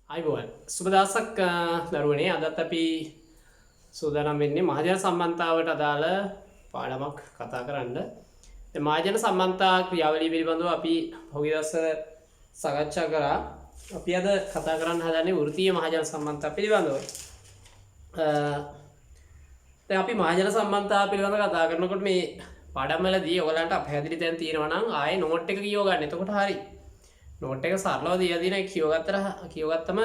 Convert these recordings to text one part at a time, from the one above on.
අයිබෝන් සුබ දවසක් දරුවනේ. අදත් අපි සූදානම් වෙන්නේ මහජන සම්බන්ධතාවට අදාළ පාඩමක් කතා කරන්න. මහජන සම්බන්ධතා ක්‍රියාවලිය පිළිබඳව අපි පහුගිය දවස්වල සාකච්ඡා කරා. අපි අද කතා කරන්න හදන්නේ වෘත්තීය මහජන සම්බන්ධතා පිළිබඳව. දැන් අපි මහජන සම්බන්ධතා පිළිබඳව කතා කරනකොට මේ පාඩම් වලදී ඔයගලන්ට අපහැදිලි තැන් තියෙනවා නම් ආයේ නෝට් එක කියව ගන්න. එතකොට හරි. නෝට් එක සරලව දීලා දින කියවගත්තම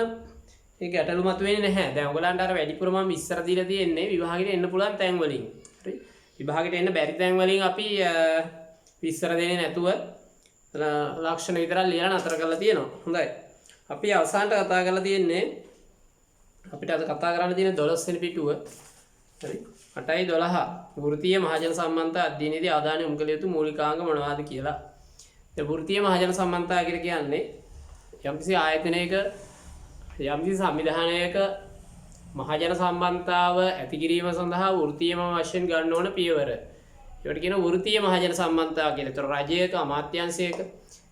ඒ ගැටලු මතුවෙන්නේ නැහැ. දැන් ඔයගලන්ට අර වැඩිපුර මම ඉස්සර දීලා තියෙන්නේ විභාගෙට එන්න පුළුවන් තැන් වලින්. හරි. විභාගෙට එන්න බැරි තැන් වලින් අපි ඉස්සර දෙන්නේ නැතුව ලක්ෂණ විතරක් ලියලා නතර කරලා තියෙනවා. හොඳයි. අපි අවසානට කතා කරලා තියෙන්නේ අපිට අද කතා කරන්න තියෙන 12 වෙනි පිටුව. හරි. 8.12 වෘත්තීය මහජන සම්බන්ධතා අධ්‍යයනයේදී ආදාන යොමු කළ යුතු මූලිකාංග මොනවාද කියලා. වෘත්තීය මහජන සම්බන්ධතා කියලා කියන්නේ යම්කිසි ආයතනයක යම්කිසි සංවිධානයක මහජන සම්බන්ධතාව ඇති කිරීම සඳහා වෘත්තීයම වශයෙන් ගන්න ඕන පියවර. ඒකට කියන වෘත්තීය මහජන සම්බන්ධතාව කියලා. ඒතර රජයක අමාත්‍යාංශයක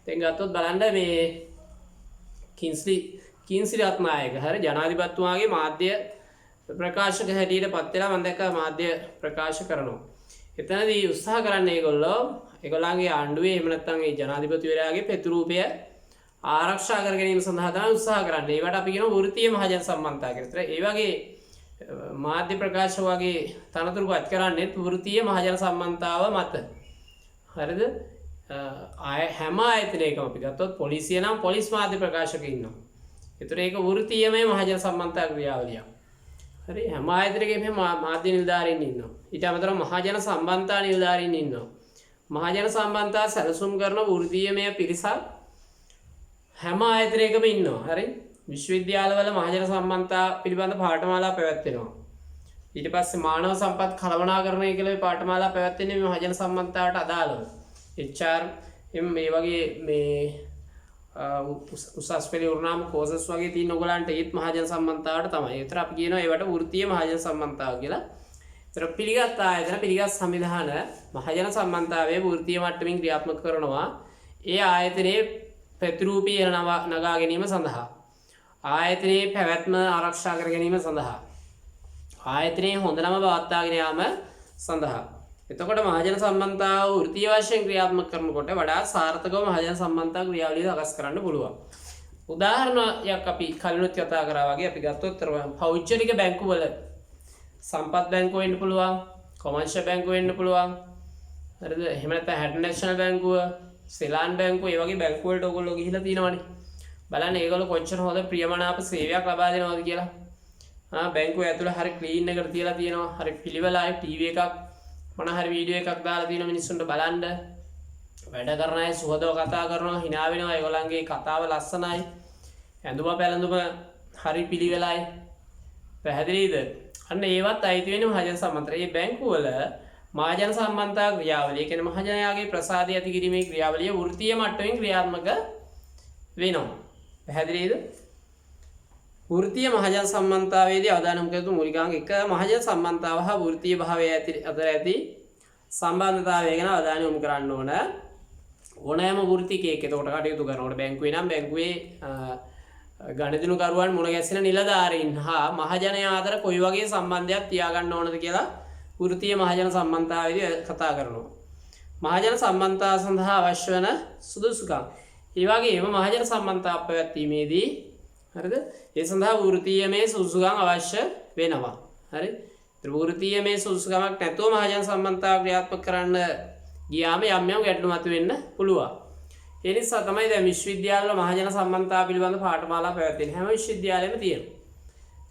දැන් ගත්තොත් බලන්න මේ කින්ස්ලි රත්නායක හරි ජනාධිපතිතුමාගේ මාධ්‍ය ප්‍රකාශක හැටියට පත් වෙලා මම දැක්කා මාධ්‍ය ප්‍රකාශ කරනවා. එතනදී උත්සාහ කරන්නේ ඒගොල්ලන්ගේ ආණ්ඩුවේ එහෙම නැත්නම් ඒ ජනාධිපතිවරයාගේ ප්‍රතිරූපය ආරක්ෂා කර ගැනීම සඳහා තමයි උත්සාහ කරන්නේ. ඒවට අපි කියනවා වෘත්තීය මහජන සම්බන්ධතා කියලා. ඒ වගේ මාධ්‍ය ප්‍රකාශ වගේ තනතුරු පත් කරන්නේ වෘත්තීය මහජන සම්බන්ධතාව මත. හරිද? හැම ආයතනයකම අපි ගත්තොත් පොලිසිය නම් පොලිස් මාධ්‍ය ප්‍රකාශක ඉන්නවා. ඒතර ඒක වෘත්තීයමය මහජන සම්බන්ධතා ක්‍රියාවලියක්. හරි හැම ආයතනයකම මාධ්‍ය නිලධාරීන් ඉන්නවා. ඊට අමතරව මහජන සම්බන්ධතා නිලධාරීන් ඉන්නවා. මහජන සම්බන්ධතා සැලසුම් කරන වෘත්තීයමය පිරිසක් හැම ආයතනයකම ඉන්නවා. හරි විශ්වවිද්‍යාලවල මහජන සම්බන්ධතා පිළිබඳ පාඨමාලා පැවැත්වෙනවා. ඊට පස්සේ මානව සම්පත් කළමනාකරණය කියලා පාඨමාලා පැවැත්වෙන්නේ මේ මහජන සම්බන්ධතාවට අදාළව. HR මේ වගේ මේ උසස් පෙළ උරුණාම කෝසස් වගේ තියෙන ඔයගලන්ට ඒත් මහජන සම්බන්ධතාවට තමයි. ඒතර අපි කියනවා ඒවට වෘත්තීය මහජන සම්බන්ධතාව කියලා. ඒතර පිළිගත් ආයතන පිළිගත් සංවිධාන මහජන සම්බන්ධතාවයේ වෘත්තීය මට්ටමින් ක්‍රියාත්මක කරනවා. ඒ ආයතනයේ ප්‍රතිරූපී නගා ගැනීම සඳහා, ආයතනයේ පැවැත්ම ආරක්ෂා කර ගැනීම සඳහා, ආයතනයේ හොඳ නම පවත්වාගෙන යාම සඳහා. එතකොට මහජන සම්බන්ධතාව වෘත්තීය වශයෙන් ක්‍රියාත්මක කරනකොට වඩා සාර්ථකව මහජන සම්බන්ධතා ක්‍රියාවලිය සකස් කරන්න පුළුවන්. උදාහරණයක් අපි කලිනුත් කතා කරා වගේ අපි ගත්තොත් පෞද්ගලික බැංකුවල සම්පත් බැංකුව වෙන්න පුළුවන්, කොමර්ෂල් බැංකුව වෙන්න පුළුවන්. හරිද? එහෙම නැත්නම් හැඩ් නැෂනල් බැංකුව, සෙලාන් බැංකුව, ඒ වගේ බැංකුව වලට ඔයගොල්ලෝ ගිහිලා තියෙනවනේ. බලන්න ඒගොල්ලෝ කොච්චර හොඳ ප්‍රියමනාප සේවයක් ලබා දෙනවද කියලා. බැංකුව ඇතුළේ හරි ක්ලීන් එකට තියලා තියෙනවා. හරි පිළිවෙලයි ටීවී එකක් මොන හරි වීඩියෝ එකක් දාලා තියෙන මිනිස්සුන්ට බලන්න. වැඩ කරන අය සුහදව කතා කරනවා, hina වෙනවා. ඒගොල්ලන්ගේ කතාව ලස්සනයි. ඇඳුම පැළඳුම හරි පිළිවෙලයි. පැහැදිලිද? අන්න ඒවත් අයිති වෙන්නේ මහජන සම්බන්ධතාවය. මේ බැංකුවල මහජන සම්බන්ධතා ක්‍රියාවලිය කියන්නේ මහජනයාගේ ප්‍රසාදය ඇති කිරීමේ ක්‍රියාවලිය වෘත්තීය මට්ටමින් ක්‍රියාත්මක වෙනවා. පැහැදිලිද? වෘත්තීය මහජන සම්බන්ධතාවයේදී අවධානය යොමු කළ යුතු මූලිකාංග 1 මහජන සම්බන්ධතාව හා වෘත්තීය භාවය අතර ඇති සම්බන්ධතාවය ගැන අවධානය යොමු කරන්න ඕන. ඕනෑම වෘත්තිකයෙක් එතකොට කටයුතු කරනකොට බැංකුවේ නම් බැංකුවේ ගණිතනුකරුවන් මුණ ගැසෙන නිලධාරීන් හා මහජනයා අතර කොයි වගේ සම්බන්ධයක් තියාගන්න ඕනද කියලා වෘත්තීය මහජන සම්බන්ධතාවයේදී කතා කරනවා. මහජන සම්බන්ධතාව සඳහා අවශ්‍ය වන සුදුසුකම්. ඒ වගේම මහජන සම්බන්ධතාව පැවැත්වීමේදී හරිද? ඒ සඳහා වෘත්තීයමය සුදුසුකම් අවශ්‍ය වෙනවා. හරි? ඒතර වෘත්තීයමය සුදුසුකමක් නැතුව මහජන සම්බන්ධතාව ක්‍රියාත්මක කරන්න ගියාම යම් ගැටලු මතුවෙන්න පුළුවන්. ඒ නිසා තමයි දැන් විශ්වවිද්‍යාලවල මහජන සම්බන්ධතාව පිළිබඳ පාඨමාලා පැවැත්වෙන්නේ. හැම විශ්වවිද්‍යාලෙම තියෙනවා.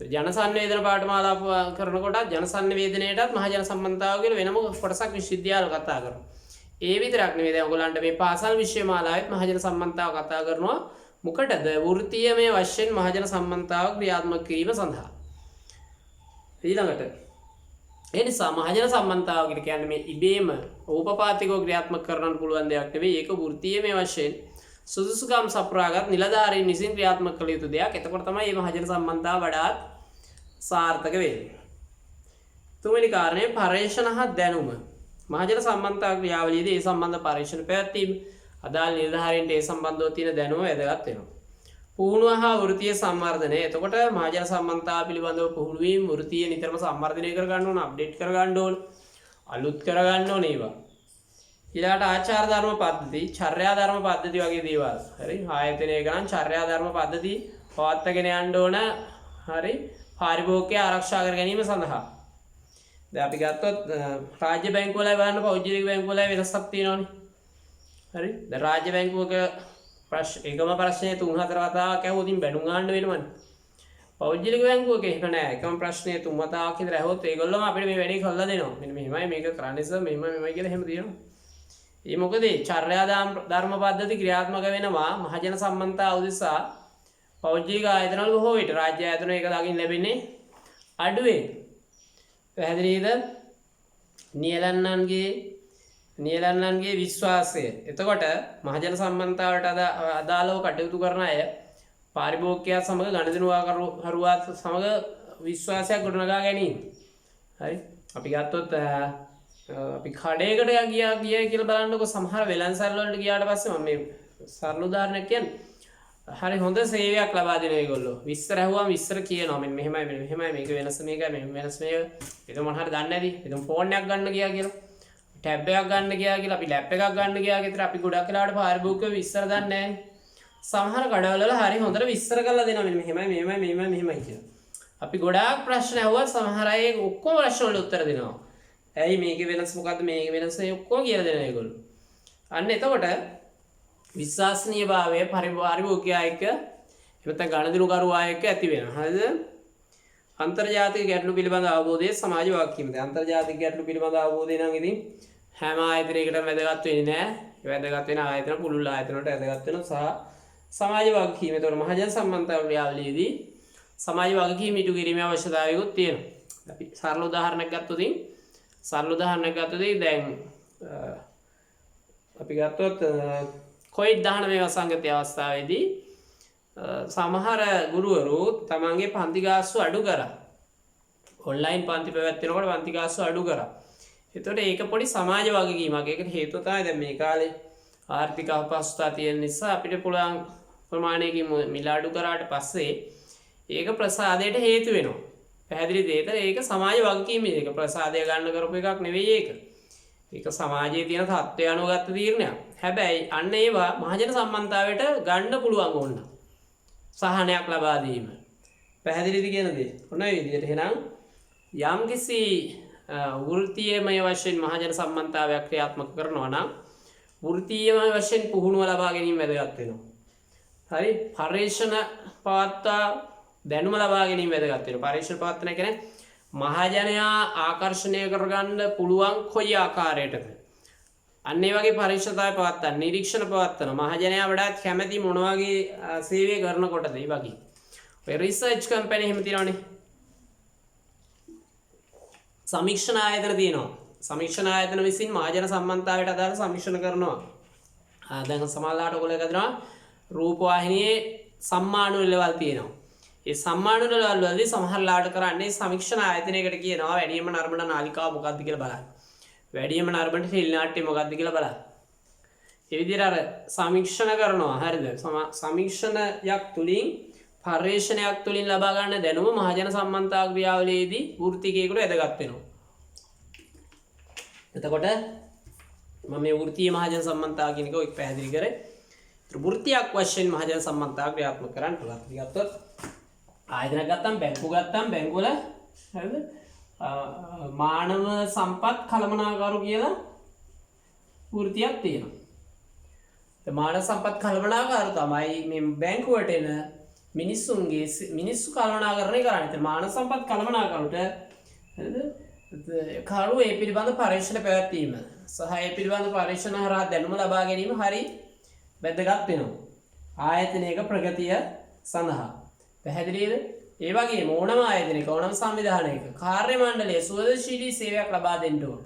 ජන සංවේදන පාඨමාලා කරනකොට ජන සංවේදනයටත් මහජන සම්බන්ධතාව කියලා වෙනම කොටසක් විශ්වවිද්‍යාල කතා කරනවා. ඒ විතරක් නෙවෙයි දැන් ඔයගොල්ලන්ට මේ පාසල් විෂය මාලාවෙත් මහජන සම්බන්ධතාව කතා කරනවා. මොකටද? වෘත්තීයමය වශයෙන් මහජන සම්බන්ධතාව ක්‍රියාත්මක කිරීම සඳහා. ඊළඟට ඒ නිසා මහජන සම්බන්ධතාව කියන්නේ මේ ඉබේම ඕපපාතිකව ක්‍රියාත්මක කරන්න පුළුවන් දෙයක් නෙවෙයි. ඒක වෘත්තීයමය වශයෙන් සුදුසුකම් සපුරාගත් නිලධාරීන් විසින් ක්‍රියාත්මක කළ යුතු දෙයක්. එතකොට තමයි මේ මහජන සම්බන්ධතාව වඩාත් සාර්ථක වෙන්නේ. තුන්වෙනි කාරණය පරීක්ෂණ හා දැනුම. මහජන සම්බන්ධතා ක්‍රියාවලියේදී ඒ සම්බන්ධ පරීක්ෂණ පැවැත්වීම, අදාළ නිලධාරීන්ට ඒ සම්බන්ධව තියෙන දැනුම වැදගත් වෙනවා. පුහුණුව හා වෘත්තීය සංවර්ධනය. එතකොට මහජන සම්බන්ධතාව පිළිබඳව පුහුණු වීම වෘත්තීය නිතරම සංවර්ධනය කර ගන්න ඕන, අප්ඩේට් කර ගන්න ඕන, අලුත් කර ගන්න ඕන ඒවා. ඊළාට ආචාර ධර්ම පද්ධති, චර්යා ධර්ම පද්ධති වගේ දේවල්. හරි. ආයතනයේ ගණන් චර්යා ධර්ම පද්ධති පවත්වාගෙන යන්න ඕන. හරි. පාරිභෝගිකය ආරක්ෂා කර ගැනීම සඳහා. දැන් අපි ගත්තොත් රාජ්‍ය බැංකුව වල බලන්න පෞද්ගලික බැංකුව වල වෙනසක් තියෙනවානේ. හරි. දැන් රාජ්‍ය බැංකුවක එකම ප්‍රශ්නේ 3-4 වතාවක් ඇහුවොත් බැනුම් ගන්න වෙනවනේ. පෞද්ගලික බැංකුවක ඒක නෑ. එකම ප්‍රශ්නේ 3 වතාවක් විතර ඇහුවොත් ඒගොල්ලෝම අපිට මේ වැඩේ කරලා දෙනවා. මෙන්න මෙහෙමයි මේක කරන්න ඉස්සෙල්ලා මෙහෙමයි කියලා එහෙම තියෙනවා. ඒ මොකද චර්යා ධර්ම පද්ධති ක්‍රියාත්මක වෙනවා මහජන සම්බන්ධතාව උදෙසා පෞද්ගලික ආයතන වල බොහෝ විට රාජ්‍ය ආයතන එක දකින්න ලැබෙන්නේ අඩුවෙන්. පැහැදිලිද? නියලන්නන්ගේ විශ්වාසය. එතකොට මහජන සම්බන්ධතාවට අදාළව කටයුතු කරන අය පාරිභෝගිකයා සමග ගණදෙනුවාකරුවාත් සමග විශ්වාසයක් ගොඩනගා ගැනීම. හරි. අපි ගත්තොත් අපි කඩේකට ගියා කියලා බලන්නකො සමහර වෙළඳසල් වලට ගියාට පස්සේ මම මේ සරල උදාහරණයක් කියන්නේ. හරි හොඳ සේවයක් ලබා දෙන ඒගොල්ලෝ. විස්තර ඇහුවාම විස්තර කියනවා. මෙන්න මෙහෙමයි මේක වෙනස මේකයි මේක වෙනස මේක. ඒක මොන හරි දන්නේ නැති. ඒක ෆෝන් එකක් ගන්න ගියා කියලා. ටැබ් එකක් ගන්න ගියා කියලා අපි ලැප් එකක් ගන්න ගියා කියලා අපි ගොඩක් වෙලාවට පාරිභෝගිකව විස්තර දන්නේ නැහැ. සමහර කඩවල වල හරි හොඳට විස්තර කරලා දෙනවා. මෙන්න මෙහෙමයි කියලා. අපි ගොඩාක් ප්‍රශ්න ඇහුවා සමහර අය ඔක්කොම ප්‍රශ්න වලට උත්තර දෙනවා. ඇයි මේකේ වෙනස මොකද්ද මේකේ වෙනස ඔක්කොම කියලා දෙනවා ඒගොල්ලෝ. අන්න එතකොට විශ්වාසනීයභාවය පාරිභෝගිකයා එක්ක එතන ගණදිනුකරුවා එක්ක ඇති වෙනවා. හරිද? අන්තර්ජාතික ගැටලු පිළිබඳ අවබෝධය සමාජ වාක්‍යමද. අන්තර්ජාතික ගැටලු පිළිබඳ අවබෝධය නම් ඉතින් හැම ආයතනයකටම වැදගත් වෙන්නේ නැහැ. ඒ වැදගත් වෙන ආයතන පුළුල් ආයතන වලට වැදගත් වෙනවා සහ සමාජ වාක්‍යම. ඒතකොට මහජන සම්බන්ධතාව ක්‍රියාවලියේදී සමාජ වාක්‍යම ඉටු කිරීමේ අවශ්‍යතාවයකුත් තියෙනවා. අපි සරල උදාහරණයක් ගත්තොත් දැන් අපි ගත්තොත් COVID-19 වසංගතය අවස්ථාවේදී සමහර ගුරුවරු තමන්ගේ පන්ති ගාස්තු අඩු කරා. ඔන්ලයින් පන්ති පැවැත්වෙනකොට පන්ති ගාස්තු අඩු කරා. එතකොට ඒක පොඩි සමාජ වගකීමක්. ඒකට හේතුව තමයි දැන් මේ කාලේ ආර්ථික අපහසුතාව තියෙන නිසා අපිට පුළුවන් ප්‍රමාණයකින් මිල අඩු කරාට පස්සේ ඒක ප්‍රසාදයට හේතු වෙනවා. පැහැදිලි දෙයක ඒක සමාජ වගකීම. ඒක ප්‍රසාදය ගන්න කරපු එකක් නෙවෙයි ඒක. ඒක සමාජයේ තියෙන තත්ත්වය අනුව ගත්ත තීරණයක්. හැබැයි අන්න ඒවා මහජන සම්බන්ධතාවයට ගන්න පුළුවන් ඕන. සහනයක් ලබා දීම. පැහැදිලිද කියන දේ. ඔන්න ඒ විදිහට එහෙනම් යම්කිසි වෘත්තීයමය වශයෙන් මහජන සම්බන්ධතාවයක් ක්‍රියාත්මක කරනවා නම් වෘත්තීයමය වශයෙන් පුහුණුව ලබා ගැනීම වැදගත් වෙනවා. හරි? පරිශ්‍රණ පවත්වා දැනුම ලබා ගැනීම වැදගත් වෙනවා. පරිශ්‍රණ පවත්වන කියන්නේ මහජනයා ආකර්ෂණය කරගන්න පුළුවන් කොයි ආකාරයකටද? අන්න ඒ වගේ පරිශ්‍රතාවය පවත්වන්න, නිරීක්ෂණ පවත්වන මහජනයා වඩාත් කැමැති මොන වගේ සේවය කරනකොටද ඒ වගේ. ඔය රිසර්ච් කම්පැනි එහෙම තියෙනවනේ. සමීක්ෂණ ආයතන තියෙනවා. සමීක්ෂණ ආයතන විසින් මහජන සම්බන්ධතාවයට අදාළ සමීක්ෂණ කරනවා. දැන් සමාජලාට ඔයගොල්ලෝ එකදෙනවා රූපවාහිනියේ සම්මාන ලෙවල් තියෙනවා. ඒ සම්මාන ලෙවල් වලදී සමහර ලාට කරන්නේ සමීක්ෂණ ආයතනයකට කියනවා වැඩිම නරඹන නාලිකාව මොකක්ද කියලා බලන්න. වැඩිම නරඹන ටෙලි නාට්‍ය මොකක්ද කියලා බලන්න. ඒ විදිහට අර සමීක්ෂණ කරනවා. හරිද? සමීක්ෂණයක් තුලින් පරිශ්‍රණයක් තුලින් ලබා ගන්න දැනුම මහජන සම්බන්ධතාව ක්‍රියාවලියේදී වෘත්තිකයෙකුට වැදගත් වෙනවා. එතකොට මම මේ වෘත්තීය මහජන සම්බන්ධතාව කියන එක ඔය පැහැදිලි කරේ. වෘත්තියක් වශයෙන් මහජන සම්බන්ධතාව ක්‍රියාත්මක කරන්න පුළුවන්. අපි ගත්තොත් ආයතන ගත්තම් බැංකුව වල හරිද? මානව සම්පත් කළමනාකරු කියලා වෘත්තියක් තියෙනවා. ඒ මානව සම්පත් කළමනාකරු තමයි මේ බැංකුවට එන මිනිස්සු කළමනාකරණය කරන්නේ. මානව සම්පත් කළමනාකරුට හරිද? කරු ඒ පිළිබඳ පරීක්ෂණ පැවැත්වීම සහ ඒ පිළිබඳ පරීක්ෂණ හරහා දැනුම ලබා ගැනීම හරි වැදගත් වෙනවා. ආයතනයක ප්‍රගතිය සඳහා. පැහැදිලිද? ඒ වගේම ඕනම ආයතනයක ඕනම සංවිධානයක කාර්ය මණ්ඩලයේ සුවදශීලී සේවයක් ලබා දෙන්න ඕන.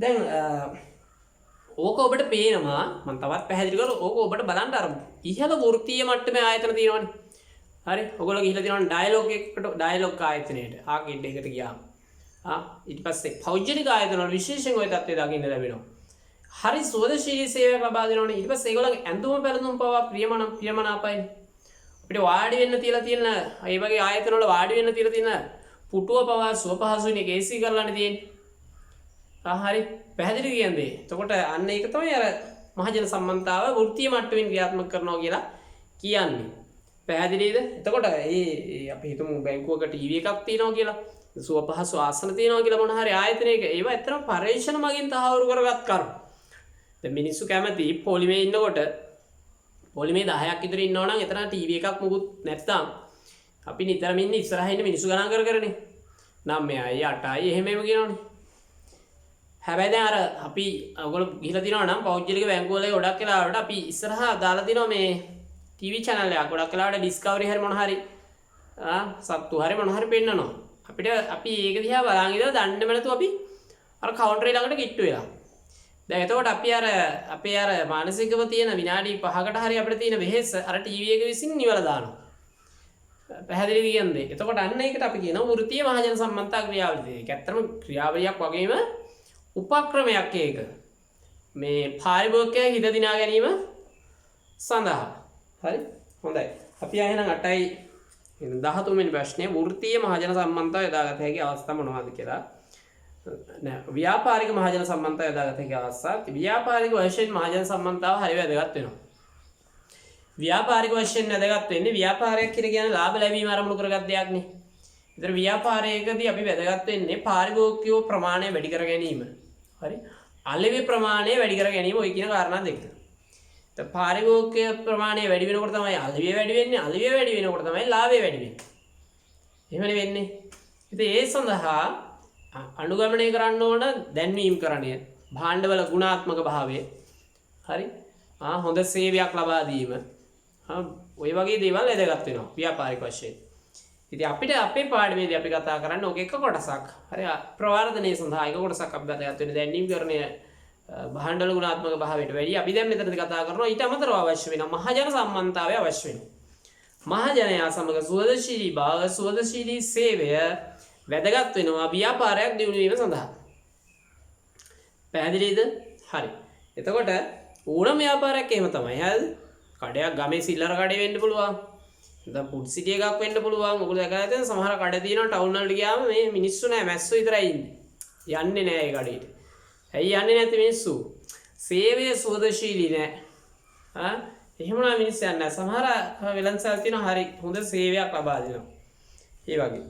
දැන් ඕක ඔබට පේනවා මම තවත් පැහැදිලි කරලා ඕක ඔබට බලන්න අර ඉහළ වෘත්තීය මට්ටමේ ආයතන තියෙනවනේ. හරි? ඔයගොල්ලෝ ගිහිල්ලා තියෙනවනේ ඩයලොග් ආයතනයට ආගෙඩ් එකට ගියාම. ඊට පස්සේ පෞද්ගලික ආයතන වල විශේෂයෙන් ওই තත්ත්වය දකින්න ලැබෙනවා. හරි සුවදශීලී සේවයක් ලබා දෙනවනේ. ඊට පස්සේ ඒගොල්ලන්ගේ ඇඳුම පැළඳුම් පවා ප්‍රියමනාපයි. අපිට වාඩි වෙන්න තියලා තියෙන ඒ වගේ ආයතන වල වාඩි වෙන්න තියලා තියෙන පුටුව පවා සුව පහසුනේ AC කරලානේ තියෙන්නේ. හරි පැහැදිලි කියන්නේ. එතකොට අන්න ඒක තමයි අර මහජන සම්මන්තාව වෘත්තීය මට්ටමින් ක්‍රියාත්මක කරනවා කියලා කියන්නේ. පැහැදිලිද? එතකොට අපි හිතමු බැංකුවක ටීවී එකක් තියෙනවා කියලා. සුව පහසු ආසන තියෙනවා කියලා මොන හරි ආයතනයක ඒවා ඇත්තටම පරීක්ෂණ මගින් තහවුරු කරගත් කරුණු. දැන් මිනිස්සු කැමති පොලිමේ ඉන්නකොට පොලිමේ 10ක් විතර ඉන්නවා නම් එතන ටීවී එකක් මුකුත් නැත්තම් අපි නිතරම ඉන්නේ ඉස්සරහින් ඉන්න මිනිස්සු ගණන් කරනේ. 9යි 8යි එහෙම කියනවනේ. හැබැයි දැන් අර අපි ඔයගොල්ලෝ ගිහිලා තිනවා නම් පෞද්ගලික බැංකුව වල ගොඩක් වෙලාවට අපි ඉස්සරහා දාලා තිනවා මේ ටීවී channel එකක් ගොඩක් වෙලාවට ඩිස්කවරි හරි මොන හරි සත්තු හරි මොන හරි පෙන්නනවා. අපිට අපි ඒක දිහා බලන් ඉඳලා දන්නේම නැතුව අපි අර කවුන්ටරේ ළඟට කිට්ටු වෙලා. දැන් එතකොට අපි අපේ අර මානසිකව තියෙන විනාඩි 5කට හරි අපිට තියෙන වෙහෙස අර ටීවී එක විසින් නිවලා දානවා. පැහැදිලි කියන්නේ. එතකොට අන්න ඒකට අපි කියනවා වෘත්තීය මහජන සම්මන්තා ක්‍රියාවලිය. ඒක ඇත්තටම ක්‍රියාවලියක් වගේම උපක්‍රමයක් ඒක. මේ පාරිභෝගිකයා හිත දිනා ගැනීම සඳහා. හරි? හොඳයි. අපි ආයෙනම් 8යි 13 වෙනි ප්‍රශ්නේ වෘත්තීය මහජන සම්මන්තාව යොදාගත හැකි අවස්ථා මොනවද කියලා. නෑ ව්‍යාපාරික මහජන සම්මන්තාව යොදාගත හැකි අවස්ථා. ව්‍යාපාරික වශයෙන් මහජන සම්මන්තාව හරිය වැදගත් වෙනවා. ව්‍යාපාරික වශයෙන් වැදගත් වෙන්නේ ව්‍යාපාරයක් කියන්නේ ලාභ ලැබීම අරමුණු කරගත් දෙයක් නේ. ඒතර ව්‍යාපාරයකදී අපි වැදගත් වෙන්නේ පාරිභෝගික ප්‍රමාණය වැඩි කර ගැනීම. හරි? අලෙවි ප්‍රමාණය වැඩි කර ගැනීම ඔය කියන කාරණා දෙක. ඒත් පාරිභෝගික ප්‍රමාණය වැඩි වෙනකොට තමයි අලෙවිය වැඩි වෙන්නේ. අලෙවිය වැඩි වෙනකොට තමයි ලාභය වැඩි වෙන්නේ. එහෙමනේ වෙන්නේ. ඉතින් ඒ සඳහා අනුගමනය කරන්න ඕන දැන්වීම් කරණය, භාණ්ඩවල ගුණාත්මක භාවය. හරි? හොඳ සේවයක් ලබා දීම. ඔය වගේ දේවල් වැදගත් වෙනවා ව්‍යාපාරික වශයෙන්. ඉතින් අපිට අපේ පාඩමේදී අපි කතා කරන්නේ ඔක එක කොටසක්. හරි ප්‍රවර්ධනයේ සඳහා එක කොටසක් අපි වැදගත් වෙන දැන්වීම් කරණය භාණ්ඩවල ගුණාත්මක භාවයට වැඩි අපි දැන් මෙතනදී කතා කරනවා ඊට අමතරව අවශ්‍ය වෙන මහජන සම්මන්තාවය අවශ්‍ය වෙනවා. මහජනයා සමග සුවදශීලී භාව සුවදශීලී සේවය වැදගත් වෙනවා ව්‍යාපාරයක් දියුණු වීම සඳහා. පැහැදිලිද? හරි. එතකොට ඕනම ව්‍යාපාරයක් එහෙම තමයි. හරිද? කඩයක් ගමේ සිල්ලර කඩේ වෙන්න පුළුවන්. නැත්නම් ෆුඩ් සිටි එකක් වෙන්න පුළුවන්. ඔයගොල්ලෝ දැකලා ඇතන සමහර කඩ තියෙනවා ටවුන් වලට ගියාම මේ මිනිස්සු නෑ මැස්සෝ විතරයි ඉන්නේ. යන්නේ නෑ ඒ කඩේට. ඇයි යන්නේ නැති මිනිස්සු? සේවය සුවදශීලී නෑ. එහෙමනම් මිනිස්සු යන්නේ නෑ. සමහර වෙළඳසල් තියෙනවා හරි හොඳ සේවයක් ලබා දෙනවා. ඒ වගේ.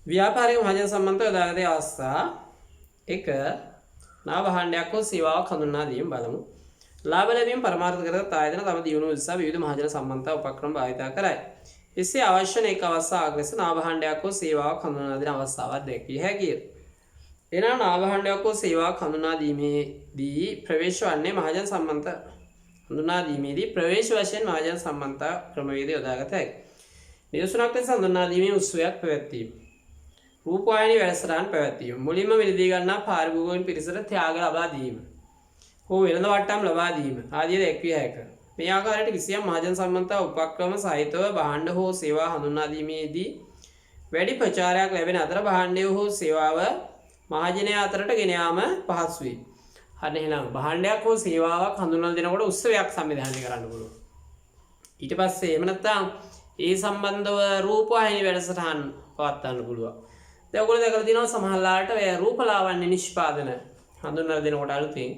ව්‍යාපාරික මහජන සම්මන්තාව යොදාගත අවස්ථා 1 නා භාණ්ඩයක් හෝ සේවාවක් හඳුන්වා දීම බලමු. ලාභ ලැබීම පරමාර්ථ කරගත් ආයතන තම දියුණුව උදෙසා විවිධ මහජන සම්මන්තා උපක්‍රම භාවිත කරයි. එසේ අවශ්‍ය එක් අවස්ථාවක් ලෙස නා භාණ්ඩයක් හෝ සේවාවක් හඳුන්වා දෙන අවස්ථාවක් දැක්විය හැකිය. එනම් නා භාණ්ඩයක් හෝ සේවාවක් හඳුන්වා දීමේදී ප්‍රවේශ වන්නේ මහජන සම්මන්තා හඳුන්වා දීමේදී ප්‍රවේශ වශයෙන් මහජන සම්මන්තා ක්‍රමවේදය යොදාගත හැකියි. නිදසුනක් ලෙස හඳුන්වා දීමේ උත්සවයක් පැවැත්වීම. රූපවාහිනී වැඩසටහන් පැවැත්වීම. මුලින්ම මිලදී ගන්නා පාරිභෝගිකයන් පිරිසට ත්‍යාග ලබා දීම. හෝ වෙළඳ වට්ටම් ලබා දීම. ආදී දැක්විය හැකිය. මේ ආකාරයට කිසියම් මහජන සම්මන්තා උපක්‍රම සහිතව භාණ්ඩ හෝ සේවා හඳුන්වා දීමේදී වැඩි ප්‍රචාරයක් ලැබෙන අතර භාණ්ඩය හෝ සේවාව මහජනයා අතරට ගෙන යාම පහසු වේ. හරි එහෙනම් භාණ්ඩයක් හෝ සේවාවක් හඳුන්වලා දෙනකොට උත්සවයක් සංවිධානය කරන්න පුළුවන්. ඊට පස්සේ එහෙම නැත්නම් ඒ සම්බන්ධව රූපවාහිනී වැඩසටහන් පවත්වන්න පුළුවන්. දැන් ඔයගොල්ලෝ දැකලා තියෙනවා සමහරලාට ඔය රූපලාවන්‍ය නිෂ්පාදන හඳුන්වලා දෙනකොට අලුතින්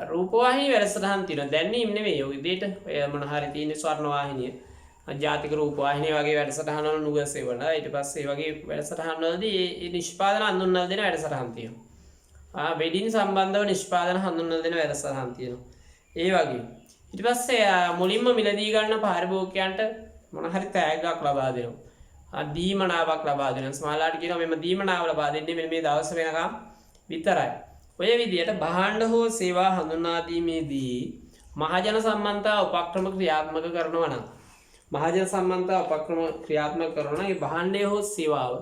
රූපවාහිනී වැඩසටහන් තියෙනවා. දැන්වීම නෙමෙයි ඔය විදිහට ඔය මොන හරි තියෙන ස්වර්ණවාහිනිය, ජාතික රූපවාහිනිය වගේ වැඩසටහන් වල නුගසෙවන ඊට පස්සේ වගේ වැඩසටහන් වලදී මේ නිෂ්පාදන හඳුන්වලා දෙන වැඩසටහන් තියෙනවා. වෙඩින් සම්බන්ධව නිෂ්පාදන හඳුන්වලා දෙන වැඩසටහන් තියෙනවා. ඒ වගේ. ඊට පස්සේ මුලින්ම මිලදී ගන්න පාරිභෝගිකයන්ට මොන හරි තෑග්ගක් ලබා දෙනවා. දීමනාවක් ලබා දෙනවා. සමහරලාට කියනවා මෙන්න දීමනාව ලබා දෙන්නේ මෙන්න මේ දවස් වෙනකම් විතරයි. ඔය විදිහට භාණ්ඩ හෝ සේවා හඳුන්වා දීමේදී මහජන සම්මන්තා උපක්‍රම ක්‍රියාත්මක කරනවා නම් මහජන සම්මන්තා උපක්‍රම ක්‍රියාත්මක කරනවා නම් ඒ භාණ්ඩය හෝ සේවාව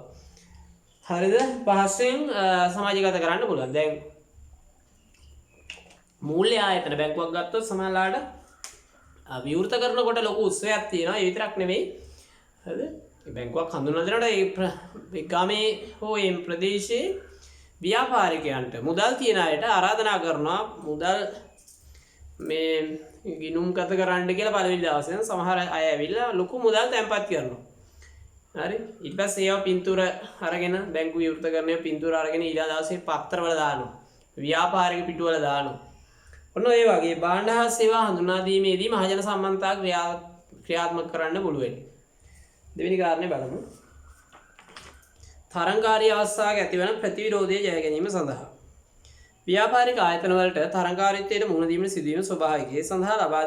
හරිද පහසෙන් සමාජගත කරන්න පුළුවන්. දැන් මූල්‍ය ආයතන බැංකුවක් ගත්තොත් සමහරලාට විවෘත කරනකොට ලොකු උත්සවයක් තියෙනවා. ඒ විතරක් නෙමෙයි. හරිද? බැංකුවක් හඳුන්වලා දෙනකොට ඒ ගමේ හෝ ඒ ප්‍රදේශයේ ව්‍යාපාරිකයන්ට මුදල් තියන අයට ආරාධනා කරනවා මුදල් මේ ගිනුම් කත කරන්න කියලා පළවෙනි දවසේ නම් සමහර අය ඇවිල්ලා ලොකු මුදල් තැන්පත් කරනවා. හරි ඊට පස්සේ ඒවා පින්තූර අරගෙන බැංකු විවෘතකරණය පින්තූර අරගෙන ඊළඟ දවසේ පත්තරවල දානවා. ව්‍යාපාරික පිටුවල දානවා. ඔන්න ඒ වගේ භාණ්ඩ හා සේවා හඳුනා දීමේදී මහජන සම්බන්ධතා ක්‍රියාත්මක කරන්න පුළුවන්. දෙවෙනි කාරණේ බලමු. තරංකාරී අවස්ථාවක ඇතිවන ප්‍රතිවිරෝධය ජය ගැනීම සඳහා ව්‍යාපාරික ආයතන වලට තරංකාරීත්වයට මුහුණ දීමේ සිදුවීම ස්වභාවිකයි. ඒ සඳහා ලබා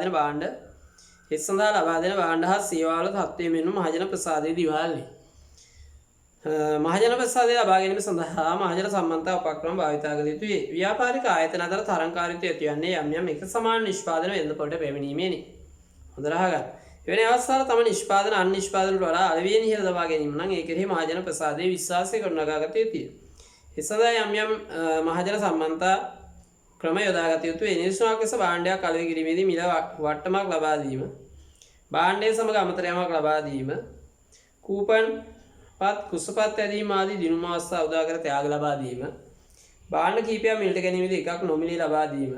දෙන භාණ්ඩ හා සේවා වල තත්ත්වය මෙන්ම මහජන ප්‍රසාදයේ දිවාල්ලේ. මහජන ප්‍රසාදය ලබා ගැනීම සඳහා මහජන සම්බන්ධතා උපක්‍රම භාවිතා කළ යුතුයි. ව්‍යාපාරික ආයතන අතර තරංකාරීත්වය ඇතිවන්නේ යම් එක සමාන නිෂ්පාදන වෙළඳපොළට පැමිණීමේනි. හොඳට අහගන්න. එවැනි අවස්ථාවල තම නිෂ්පාදන අන් නිෂ්පාදනවලට වඩා අලෙවියෙන් ඉහළ ලබා ගැනීම නම් ඒ කෙරෙහි මහජන ප්‍රසාදයේ විශ්වාසය ගොඩනගාගත යුතුය. ඒ සඳහා යම් මහජන සම්බන්ධතා ක්‍රම යොදාගත යුතුයි. නිර්ශ්‍රාවක ලෙස භාණ්ඩයක් අලෙවි කිරීමේදී මිල වට්ටමක් ලබා දීම, භාණ්ඩය සමග අමතර යමක් ලබා දීම, කූපන් පත් කුසපත් ඇදීම ආදී දිනුම් අවස්ථා උදා කර ත්‍යාග ලබා දීම, භාණ්ඩ කීපයක් මිලට ගැනීමේදී එකක් නොමිලේ ලබා දීම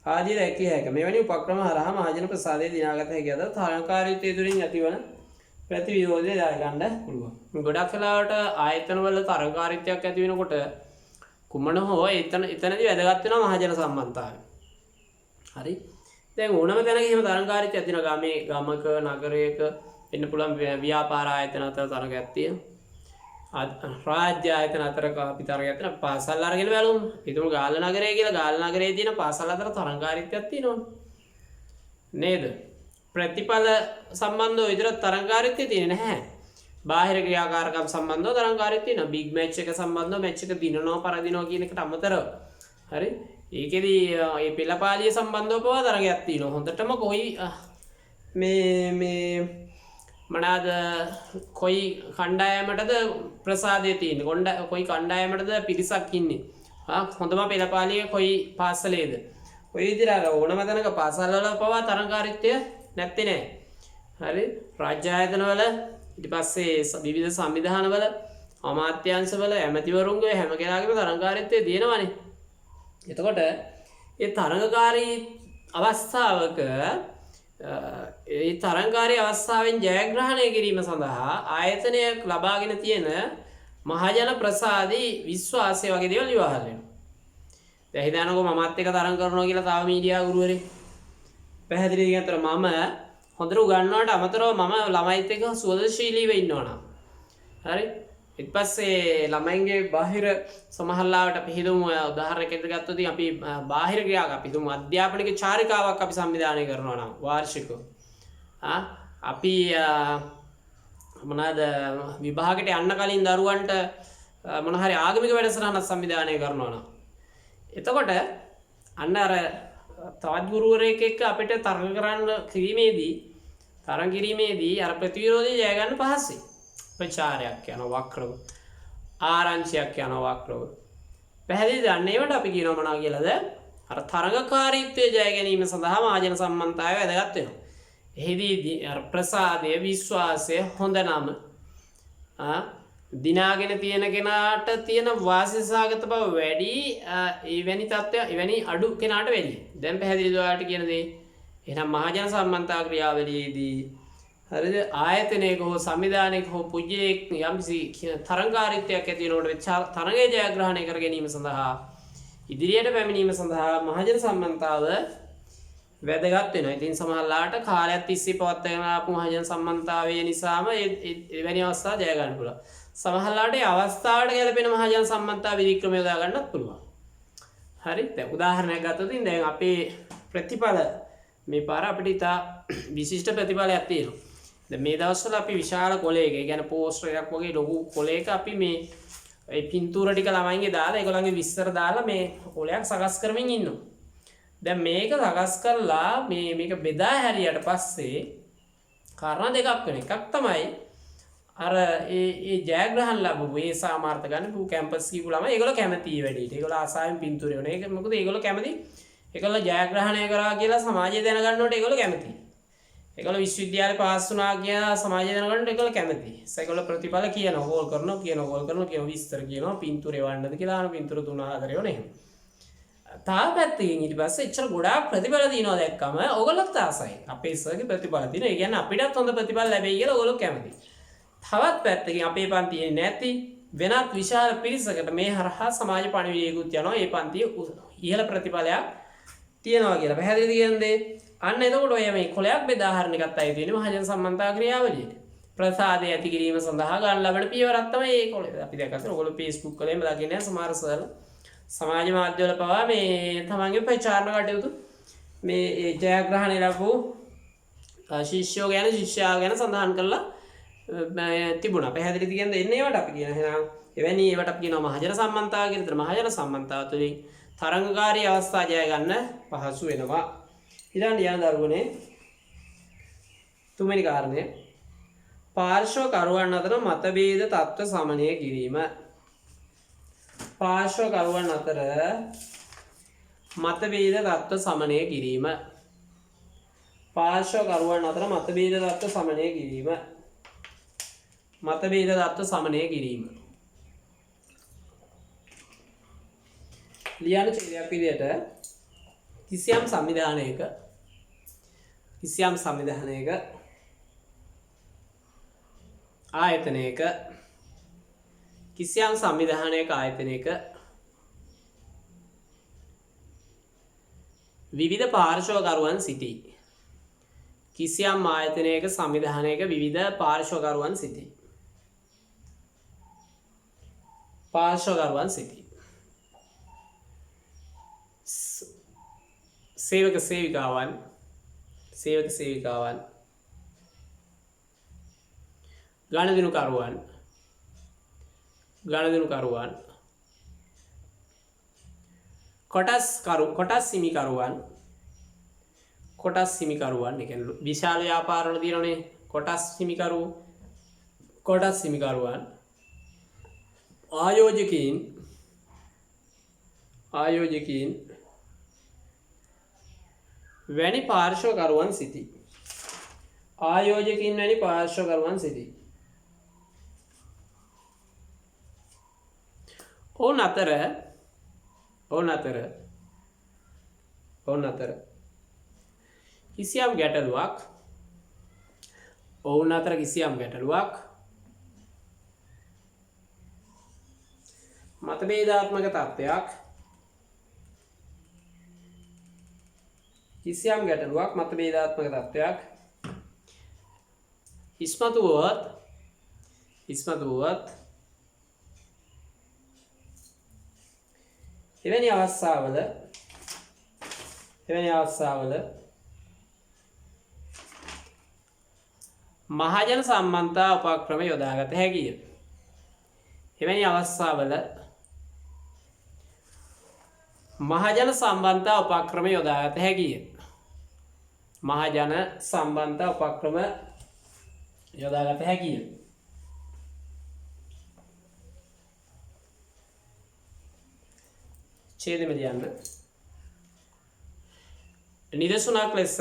ආදී දැකිය හැකියි. මෙවැනි උපක්‍රම හරහා මහජන ප්‍රසාදය දිනාගත හැකි අතර තරංකාරීත්වය තුළින් ඇතිවන ප්‍රතිවිරෝධය දා ගන්න පුළුවන්. ගොඩක් වෙලාවට ආයතනවල තරංකාරීත්වයක් ඇති වෙනකොට කුමන හෝ එතනදී වැදගත් වෙනවා මහජන සම්බන්ධතාවය. හරි. දැන් ඕනම තැනක එහෙම තරංකාරීත්වයක් ඇති වෙනවා. ගමක නගරයක වෙන්න පුළුවන් ව්‍යාපාර ආයතන අතර තරගයක් තියෙනවා. රාජ්‍ය ආයතන අතර අපි තරගයක් තියෙනවා. පාසල් අරගෙන බලමු. හිතමු ගාල්ල නගරය කියලා. ගාල්ල නගරයේ තියෙන පාසල් අතර තරංකාරීත්වයක් තියෙනවනේ. නේද? ප්‍රතිඵල සම්බන්ධව විතර තරංකාරීත්වය තියෙන්නේ නැහැ. බාහිර ක්‍රියාකාරකම් සම්බන්ධව තරංකාරීත්වය තියෙනවා. බිග් මැච් එක සම්බන්ධව මැච් එක දිනනවා පරදිනවා කියන එකට අමතරව. හරි? ඒකෙදි මේ පෙළපාලිය සම්බන්ධව පවා තරගයක් තියෙනවා. හොඳටම කොයි මේ මනාද කොයි කණ්ඩායමටද ප්‍රසාදය තියෙන්නේ, කොයි කණ්ඩායමටද පිරිසක් ඉන්නේ, හොඳම පෙළපාලිය කොයි පාසලේද, ඔය විදිහට ඕනම තැනක පාසල් වල පවා තරංකාරීත්වය නැත්තේ නෑ. හරි. රාජ්‍ය ආයතනවල ඊට පස්සේ විවිධ සංවිධානවල අමාත්‍යාංශවල ඇමතිවරුන්ගේ හැම කෙනාගේම තරංකාරීත්වය තියෙනවනේ. එතකොට ඒ තරංගකාරී අවස්ථාවක ඒ තරංකාරී අවස්ථාවෙන් ජයග්‍රහණය කිරීම සඳහා ආයතනය ලබාගෙන තියෙන මහජන ප්‍රසාදී විශ්වාසය වගේ දේවල් විවාහ වෙනවා. දැන් හිතන්නකෝ මමත් එක තරංග කරනවා කියලා තව මීඩියා ගුරුවරේ පැහැදිලි දෙයක් අතර මම හොඳට උගන්වනවට අමතරව මම ළමයිත් එක්ක සුවදශීලීව ඉන්නවනම් හරි. ඊට පස්සේ ළමයින්ගේ බාහිර සමහරලාවට අපි හිතමු උදාහරණයකට ගත්තොත් අපි බාහිර ක්‍රියාවක් අපි හිතමු අධ්‍යාපනික චාරිකාවක් අපි සංවිධානය කරනවා නම් වාර්ෂිකව අපි මොනවාද විභාගයට යන්න කලින් දරුවන්ට මොන හරි ආගමික වැඩසටහනක් සංවිධානය කරනවා නම් එතකොට අන්න අර තවත් ගුරුවරයෙක් එක්ක අපිට තරඟ කරන්න කිරීමේදී අර ප්‍රතිවිරෝධය ජය ගන්න පහසුයි. ප්‍රචාරයක් යනවා වක්‍රව, ආරංචියක් යනවා වක්‍රව. පැහැදිලිද? අන්න ඒවට අපි කියනවා මොනවා කියලාද? අර තරඟකාරීත්වය ජය ගැනීම සඳහා මහජන සම්බන්ධතාවය වැදගත් වෙනවා. එහිදී අර ප්‍රසාදය, විශ්වාසය, හොඳ නම දිනාගෙන තියෙන කෙනාට තියෙන වාසිසහගත බව වැඩි, එවැනි තත්ත්වය එවැනි අඩු කෙනාට වැඩි. දැන් පැහැදිලිද ඔයාලට කියන දේ? එහෙනම් මහජන සම්බන්ධතා ක්‍රියාවලියේදී හරිද ආයතනයක හෝ සංවිධානයක හෝ පුජ්‍යයක යම්කිසි තරංකාරීත්වයක් ඇති වෙනකොට තරගය ජයග්‍රහණය කර ගැනීම සඳහා ඉදිරියට පැමිණීම සඳහා මහජන සම්බන්ධතාව වැදගත් වෙනවා. ඉතින් සමහරලාට කාලයක් තිස්සේ පවත්වාගෙන ආපු මහජන සම්බන්ධතාවය නිසාම එවැනි අවස්ථා ජය ගන්න පුළුවන්. සමහරලාට ඒ අවස්ථාවට ගැලපෙන මහජන සම්බන්ධතාව විධික්‍රමය යොදා ගන්නත් පුළුවන්. හරි. දැන් උදාහරණයක් ගත්තොත් දැන් අපේ ප්‍රතිඵල මේ පාර අපිට ඉතා විශිෂ්ට ප්‍රතිඵලයක් තියෙනවා. දැන් මේ දවස්වල අපි විශාල කොලයක, ඒ කියන්නේ පෝස්ටර් එකක් වගේ ලොකු කොලයක අපි මේ ඒ පින්තූර ටික ළමයින්ගේ දාලා ඒගොල්ලන්ගේ විස්තර දාලා මේ කොලයක් සකස් කරමින් ඉන්නවා. දැන් මේක සකස් කරලා මේක බෙදා හැරියට පස්සේ කාරණා දෙකක් වෙන එකක් තමයි අර ඒ ජයග්‍රහණ ලැබුව ඒ සාමාර්ථ ගන්න පු කැම්පස් කීපු ළමයි ඒගොල්ලෝ කැමති වැඩිට. ඒගොල්ලෝ ආසාවෙන් පින්තූරය වෙන. ඒක මොකද ඒගොල්ලෝ කැමති ඒගොල්ලෝ ජයග්‍රහණය කරා කියලා සමාජය දැනගන්නකොට ඒගොල්ලෝ කැමති. ඒගොල්ලෝ විශ්වවිද්‍යාලේ පාස් වුණා කියලා සමාජය දැනගන්නකොට ඒගොල්ලෝ කැමති. ඒගොල්ලෝ ප්‍රතිඵල කියනවා, හෝල් කරනවා, විස්තර කියනවා, පින්තූරේ වන්නද කියලා අහන පින්තූර 3 4 වෙන එහෙම. තා පැත්තකින් ඊට පස්සේ එච්චර ගොඩාක් ප්‍රතිඵල දිනනවා දැක්කම ඕගොල්ලොත් ආසයි. අපේ ඉස්සරගේ ප්‍රතිඵල දින. ඒ කියන්නේ අපිටත් හොඳ ප්‍රතිඵල ලැබෙයි කියලා ඕගොල්ලෝ කැමතියි. තවත් පැත්තකින් අපේ පන්තියේ නැති වෙනත් විශාල පිරිසකට මේ හරහා සමාජ පණිවිඩයකුත් යනවා. ඒ පන්තියේ ඉහළ ප්‍රතිඵලයක් තියනවා කියලා. පැහැදිලිද කියන්නේ? අන්න එතකොට ඔය මේ කොලයක් බෙදා හරින එකත් අයිති වෙන්නේ මහජන සම්මන්තා ක්‍රියාවලියට. ප්‍රසාදය ඇති කිරීම සඳහා ගන්න ලබන පියවරක් තමයි මේ කොලේ. අපි දැක්කත් ඔයගොල්ලෝ Facebook වලින්ම දකින්නේ සමහර සරල සමාජ මාධ්‍යවල පවා මේ තමන්ගේ ප්‍රචාරණ කටයුතු මේ ජයග්‍රහණය ලැබූ ශිෂ්‍යයෝ ගැන ශිෂ්‍යයා ගැන සඳහන් කරලා තිබුණා. පැහැදිලිද කියන්නේ එන්නේ ඒවට අපි කියන එහෙනම් එවැනි ඒවට අපි කියනවා මහජන සම්මන්තාව කියන. ඒතර මහජන සම්මන්තාව තුළින් තරංගකාරී අවස්ථා ජය ගන්න පහසු වෙනවා. ඊළඟ යන දරුවනේ තුන්වෙනි කාරණය පාර්ශ්ව කරුවන් අතර මතභේද තත්ත්ව සමනය කිරීම. පාර්ශ්ව කරුවන් අතර මතභේද තත්ත්ව සමනය කිරීම. පාර්ශ්ව කරුවන් අතර මතභේද තත්ත්ව සමනය කිරීම. මතභේද තත්ත්ව සමනය කිරීම. ලියන ඡේදයක් විදිහට කිසියම් සංවිධානයක ආයතනයක කිසියම් සංවිධානයක ආයතනයක විවිධ පාර්ශ්වකරුවන් සිටී. කිසියම් ආයතනයක සංවිධානයක විවිධ පාර්ශ්වකරුවන් සිටී. පාර්ශ්වකරුවන් සිටී. සේවක සේවිකාවන් ගණදිනුකරුවන් කොටස් හිමිකරුවන් ඒ කියන්නේ විශාල ව්‍යාපාරවල තියෙනනේ කොටස් හිමිකරුවන් ආයෝජකයින් වැනි පාර්ශ්වකරුවන් සිටී. ඔවුන් අතර කිසියම් ගැටලුවක් මතභේදාත්මක තත්ත්වයක් ඉස්මතු වුවොත් එවැනි අවස්ථාවල මහජන සම්මන්තා උපක්‍රම යොදාගත හැකිය. මහජන සම්බන්ධතා උපක්‍රම යොදාගත හැකිය. ඡේදෙම ලියන්න. නිදසුනක් ලෙස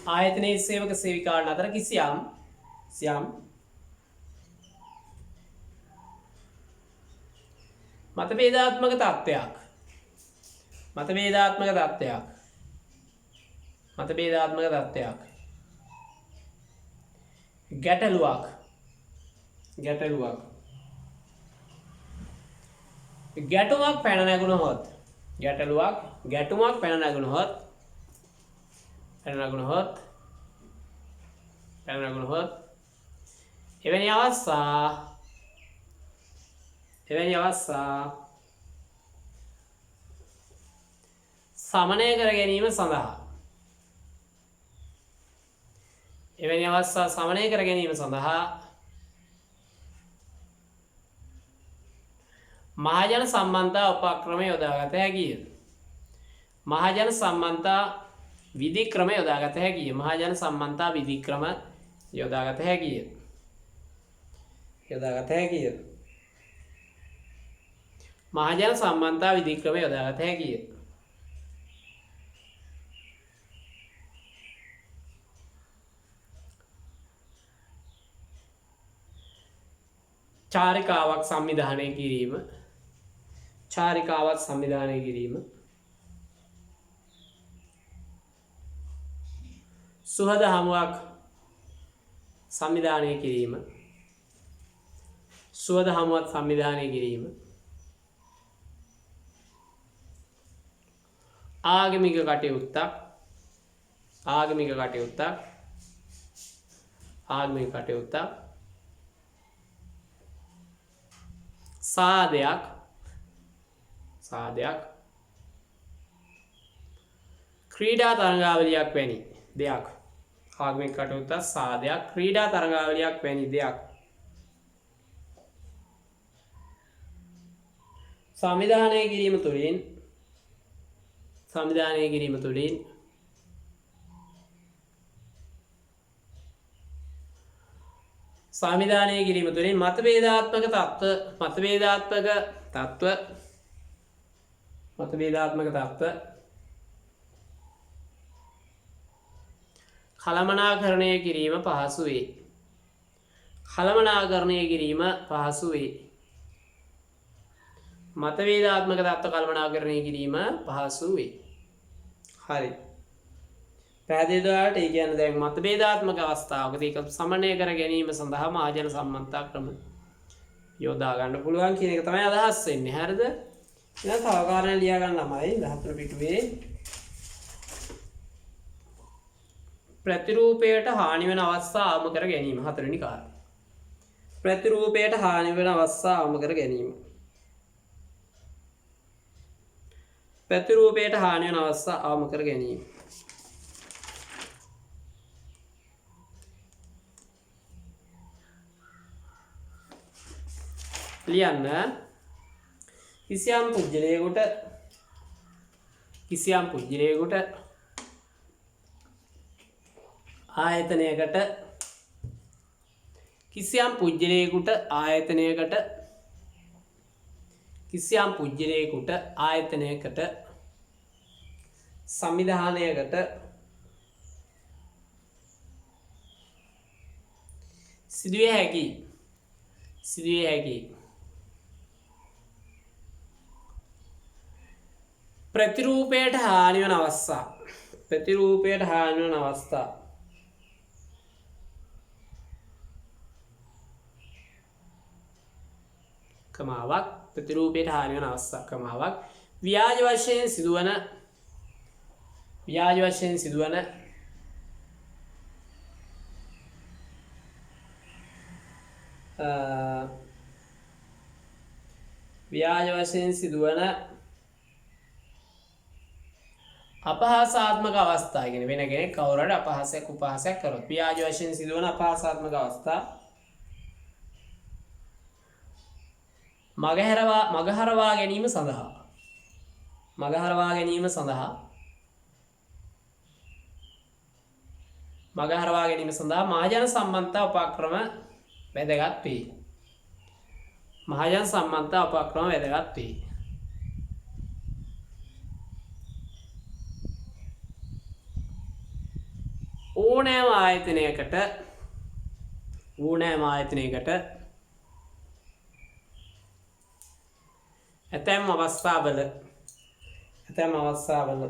ආයතනයේ සේවක සේවිකාවන් අතර කිසියම් මතභේදාත්මක තත්ත්වයක් ගැටලුවක් පැන නැගුණහොත් එවැනි අවස්ථා සමනය කර ගැනීම සඳහා මහජන සම්මන්තා උපක්‍රම යොදාගත හැකිය. මහජන සම්මන්තා විධික්‍රම යොදාගත හැකිය. මහජන සම්මන්තා විධික්‍රම යොදාගත හැකිය. මහජන සම්මන්තා විධික්‍රම යොදාගත හැකිය. චාරිකාවක් සංවිධානය කිරීම. චාරිකාවක් සංවිධානය කිරීම. සුහද හමුවක් සංවිධානය කිරීම. සුවද හමුවක් සංවිධානය කිරීම. ආගමික කටයුත්තක්. ආගමික කටයුත්තක්. ආගමික කටයුත්තක්. සාදයක්. සාදයක්. ක්‍රීඩා තරඟාවලියක් වැනි දෙයක්. ආගමික කටයුත්තක් සාදයක් ක්‍රීඩා තරඟාවලියක් වැනි දෙයක්. සංවිධානය කිරීම තුළින් සංවිධානය කිරීම තුළින් සංවිධානය කිරීම තුළින් මතභේදාත්මක තත්ත්ව කළමනාකරණය කිරීම පහසු වේ. කළමනාකරණය කිරීම පහසු වේ. මතවේදාත්මක තත්ත්ව කළමනාකරණය කිරීම පහසු වේ. හරි. පැහැදිලිද ඔයාලට? ඒ කියන්නේ දැන් මතභේදාත්මක අවස්ථාවකදී ඒක සමනය කර ගැනීම සඳහා මහජන සම්මන්ත්‍රා ක්‍රම යොදා ගන්න පුළුවන් කියන එක තමයි අදහස් වෙන්නේ. හරිද? එහෙනම් තව කාරණා ලියා ගන්න ළමයි 14 පිටුවේ ප්‍රතිරූපයට හානි වෙන අවස්ථා අවම කර ගැනීම. හතරවෙනි කාරණා. ප්‍රතිරූපයට හානි වෙන අවස්ථා අවම කර ගැනීම. ප්‍රතිරූපයට හානි වෙන අවස්ථා අවම කර ගැනීම. ලියන්න. කිසියම් පුජ්‍යලයකට ආයතනයකට කිසියම් පුජ්‍යලයකට ආයතනයකට සංවිධානයකට සිදුවිය හැකි ප්‍රතිරූපයට හානි වන අවස්ථා කමාවක් ප්‍රතිරූපයට හානි වන අවස්ථා කමාවක් ව්‍යාජ වශයෙන් සිදුවන ව්‍යාජ වශයෙන් සිදුවන අපහාසාත්මක අවස්ථා. කියන්නේ වෙන කෙනෙක් කවුරු හරි අපහාසයක් උපහාසයක් කරොත් ව්‍යාජ වශයෙන් සිදුවන අපහාසාත්මක අවස්ථා මගහරවා ගැනීම සඳහා මහජන සම්මන්ත්‍රා උපක්‍රම වැදගත් වේ. ඕනෑම ආයතනයකට ඇතැම් අවස්ථාවල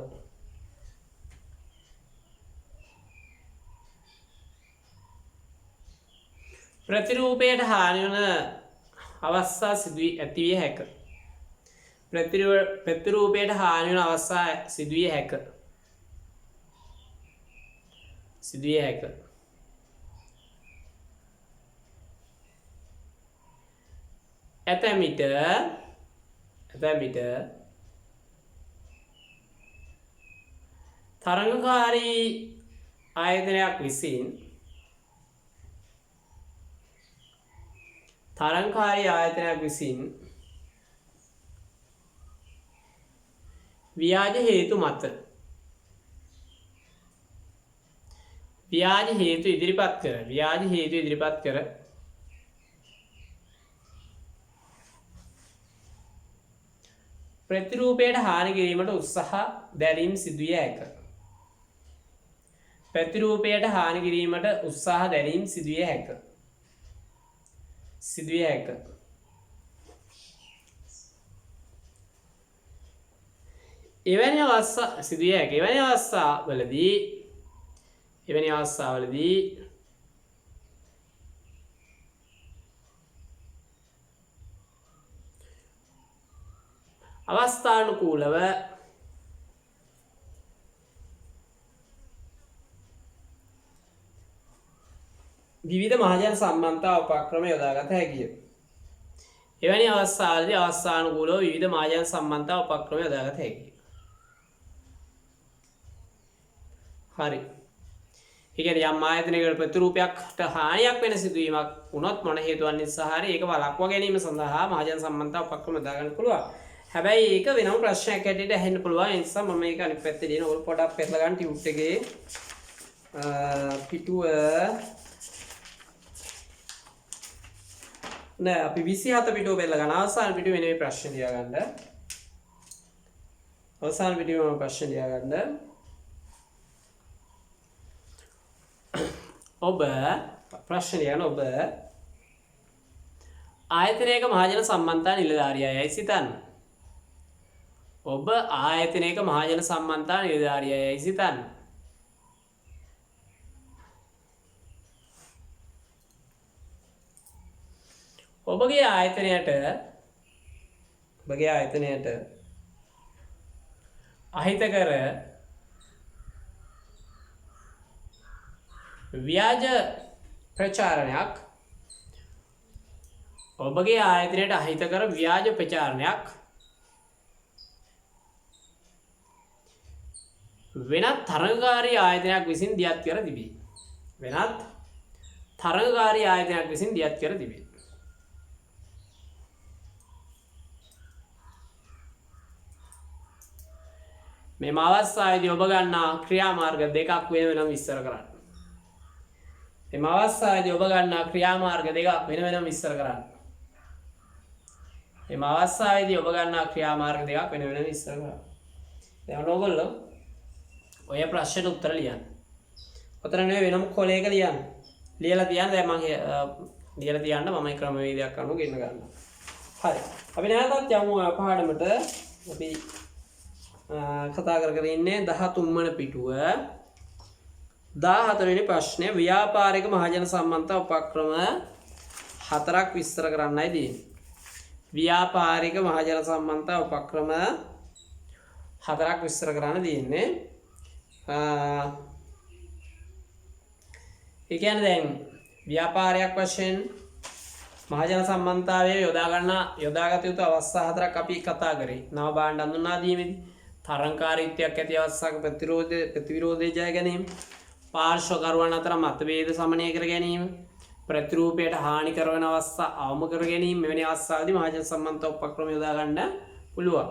ප්‍රතිරූපයට හානි වන අවස්ථා ඇතිවිය හැක. ප්‍රතිරූපයට හානි වන අවස්ථා සිදුවිය හැක. ඇතැම් විට තරඟකාරී ආයතනයක් විසින් ව්‍යාජ හේතු ඉදිරිපත් කර ප්‍රතිරූපයට හානි කිරීමට උත්සාහ දැරීම සිදුවිය හැක. සිදුවිය හැක. එවැනි අවස්ථාවලදී අවස්ථානුකූලව විවිධ මහජන සම්බන්ධතා උපක්‍රම යොදාගත හැකිය. එවැනි අවස්ථාවලදී අවස්ථානුකූලව විවිධ මහජන සම්බන්ධතා උපක්‍රම යොදාගත හැකිය. හරි. ඒ කියන්නේ යම් ආයතනයකට ප්‍රතිරූපයකට හානියක් වෙන සිදුවීමක් වුණොත් මොන හේතුවක් නිසා හරි ඒක වළක්වා ගැනීම සඳහා මහජන සම්බන්ධතා උපක්‍රම යොදාගන්න පුළුවන්. හැබැයි ඒක වෙනම ප්‍රශ්නයක් හැටියට ඇහෙන්න පුළුවන්. ඒ නිසා මම මේක අනිත් පැත්තේ දින ඔය පොඩක් පෙරලා ගන්න ටියුට් එකේ පිටුව නෑ අපි 27 පිටුව පෙරලා ගන්න. අවසාන පිටුවේ නෙමෙයි ප්‍රශ්න තියාගන්න. අවසාන පිටුවේම ප්‍රශ්න තියාගන්න. ඔබ ප්‍රශ්න ලියන ඔබ ආයතනයක මහජන සම්බන්ධතා නිලධාරියයි සිතන්න. ඔබ ආයතනයක මහජන සම්බන්ධතා නිලධාරියයි සිතන්න. ඔබගේ ආයතනයට අහිතකර ව්‍යාජ ප්‍රචාරණයක් ඔබගේ ආයතනයට අහිතකර ව්‍යාජ ප්‍රචාරණයක් වෙනත් තරගකාරී ආයතනයක් විසින් දියත් කර තිබේ. මෙම අවස්ථාවේදී ඔබ ගන්නා ක්‍රියාමාර්ග දෙකක් වෙනම විස්තර කරන්න. දැන් ඔයගොල්ලෝ ඔය ප්‍රශ්නෙට උත්තර ලියන්න. උත්තර නෙවෙයි වෙනම කොලයක ලියන්න. ලියලා තියන්න. දැන් මම ලියලා තියන්න මම ක්‍රමවේදයක් අනුව ගෙන්න ගන්නවා. හරි. අපි නැවතත් යමු පාඩමට. අපි කතා කර ඉන්නේ 13 වන පිටුව 14 වෙනි ප්‍රශ්නේ ව්‍යාපාරික මහජන සම්බන්ධතා උපක්‍රම 4ක් විස්තර කරන්නයි තියෙන්නේ. ව්‍යාපාරික මහජන සම්බන්ධතා උපක්‍රම 4ක් විස්තර කරන්න තියෙන්නේ. ඒ කියන්නේ දැන් ව්‍යාපාරයක් වශයෙන් මහජන සම්බන්ධතාවයේ යොදාගත යුතු අවස්ථා 4ක් අපි කතා කරේ. නව භාණ්ඩ හඳුන්වා දීමේදී තරංකාරීත්වයක් ඇති අවස්ථාවක ප්‍රතිවිරෝධය ජය ගැනීම, පාර්ශ්වකරුවන් අතර මතභේද සමනය කර ගැනීම, ප්‍රතිරූපයට හානි කරන අවස්ථා අවම කර ගැනීම, මෙවැනි අවස්ථාවලදී මහජන සම්බන්ධතා උපක්‍රම යොදා ගන්න පුළුවන්.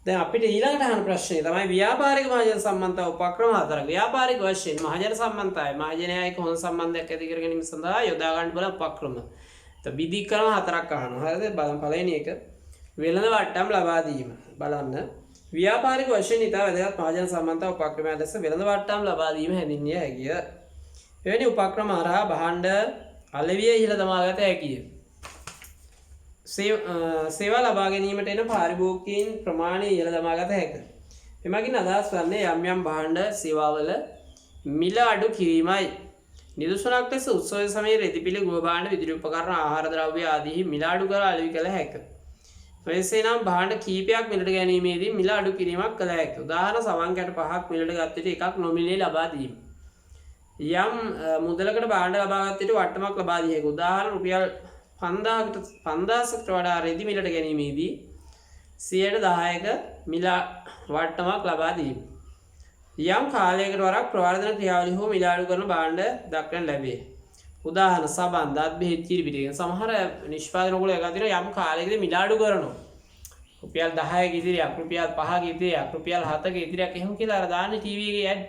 දැන් අපිට ඊළඟට අහන ප්‍රශ්නේ තමයි ව්‍යාපාරික මහජන සම්බන්ධතා උපක්‍රම 4ක්. ව්‍යාපාරික වශයෙන් මහජන සම්බන්ධතාවය මහජනයා එක්ක හොඳ සම්බන්ධයක් ඇති කර ගැනීම සඳහා යොදා ගන්න බල උපක්‍රම. විධික්‍රම 4ක් අහනවා. හරිද? බලන්න පළවෙනි එක වෙළඳ වට්ටම් ලබා දීම. බලන්න ව්‍යාපාරික වශයෙන් ඉතා වැදගත් මහජන සම්බන්ධතා උපක්‍රමයක් ලෙස වෙළඳ වට්ටම් ලබා දීම හැඳින්විය හැකිය. එවැනි උපක්‍රම හරහා භාණ්ඩ අලෙවිය ඉහළ දමාගත හැකිය. සේවා ලබා ගැනීමට එන පාරිභෝගිකයින් ප්‍රමාණය ඉහළ දමාගත හැකිය. එමගින් අදහස් වන්නේ යම් යම් භාණ්ඩ සේවාවල මිල අඩු කිරීමයි. නිදසුනක් ලෙස උත්සව සමයේ රෙදිපිලි ගෘහ භාණ්ඩ විදුලි උපකරණ ආහාර ද්‍රව්‍ය ආදී මිල අඩු කර අලෙවි කළ හැකිය. මෙසේ නම් භාණ්ඩ කීපයක් මිලට ගැනීමේදී මිල අඩු කිරීමක් කළ හැකිය. උදාහරණ සවන් කැට 5ක් මිලට ගත් විට එකක් නොමිලේ ලබා දීම. යම් මුදලකට භාණ්ඩ ලබා ගත් විට වට්ටමක් ලබා දිය හැකිය. උදාහරණ රුපියල් 5000කට වඩා රෙදි මිලට ගැනීමේදී 10%ක මිල වට්ටමක් ලබා දීම. යම් කාලයකට වරක් ප්‍රවර්ධන ක්‍රියාවලිය හෝ මිල අඩු කරන භාණ්ඩ දක්වන්න ලැබේ. උදාහරණ සබන් දත් බෙහෙත් කිරි පිටි සමහර නිෂ්පාදන වල එකදින යම් කාලයකදී මිල අඩු කරනවා. රුපියල් 10ක ඉදිරියක්, රුපියල් 5ක ඉදිරියක්, රුපියල් 7ක ඉදිරියක් එහෙම කියලා අර දාන්නේ ටීවී එකේ ඇඩ්.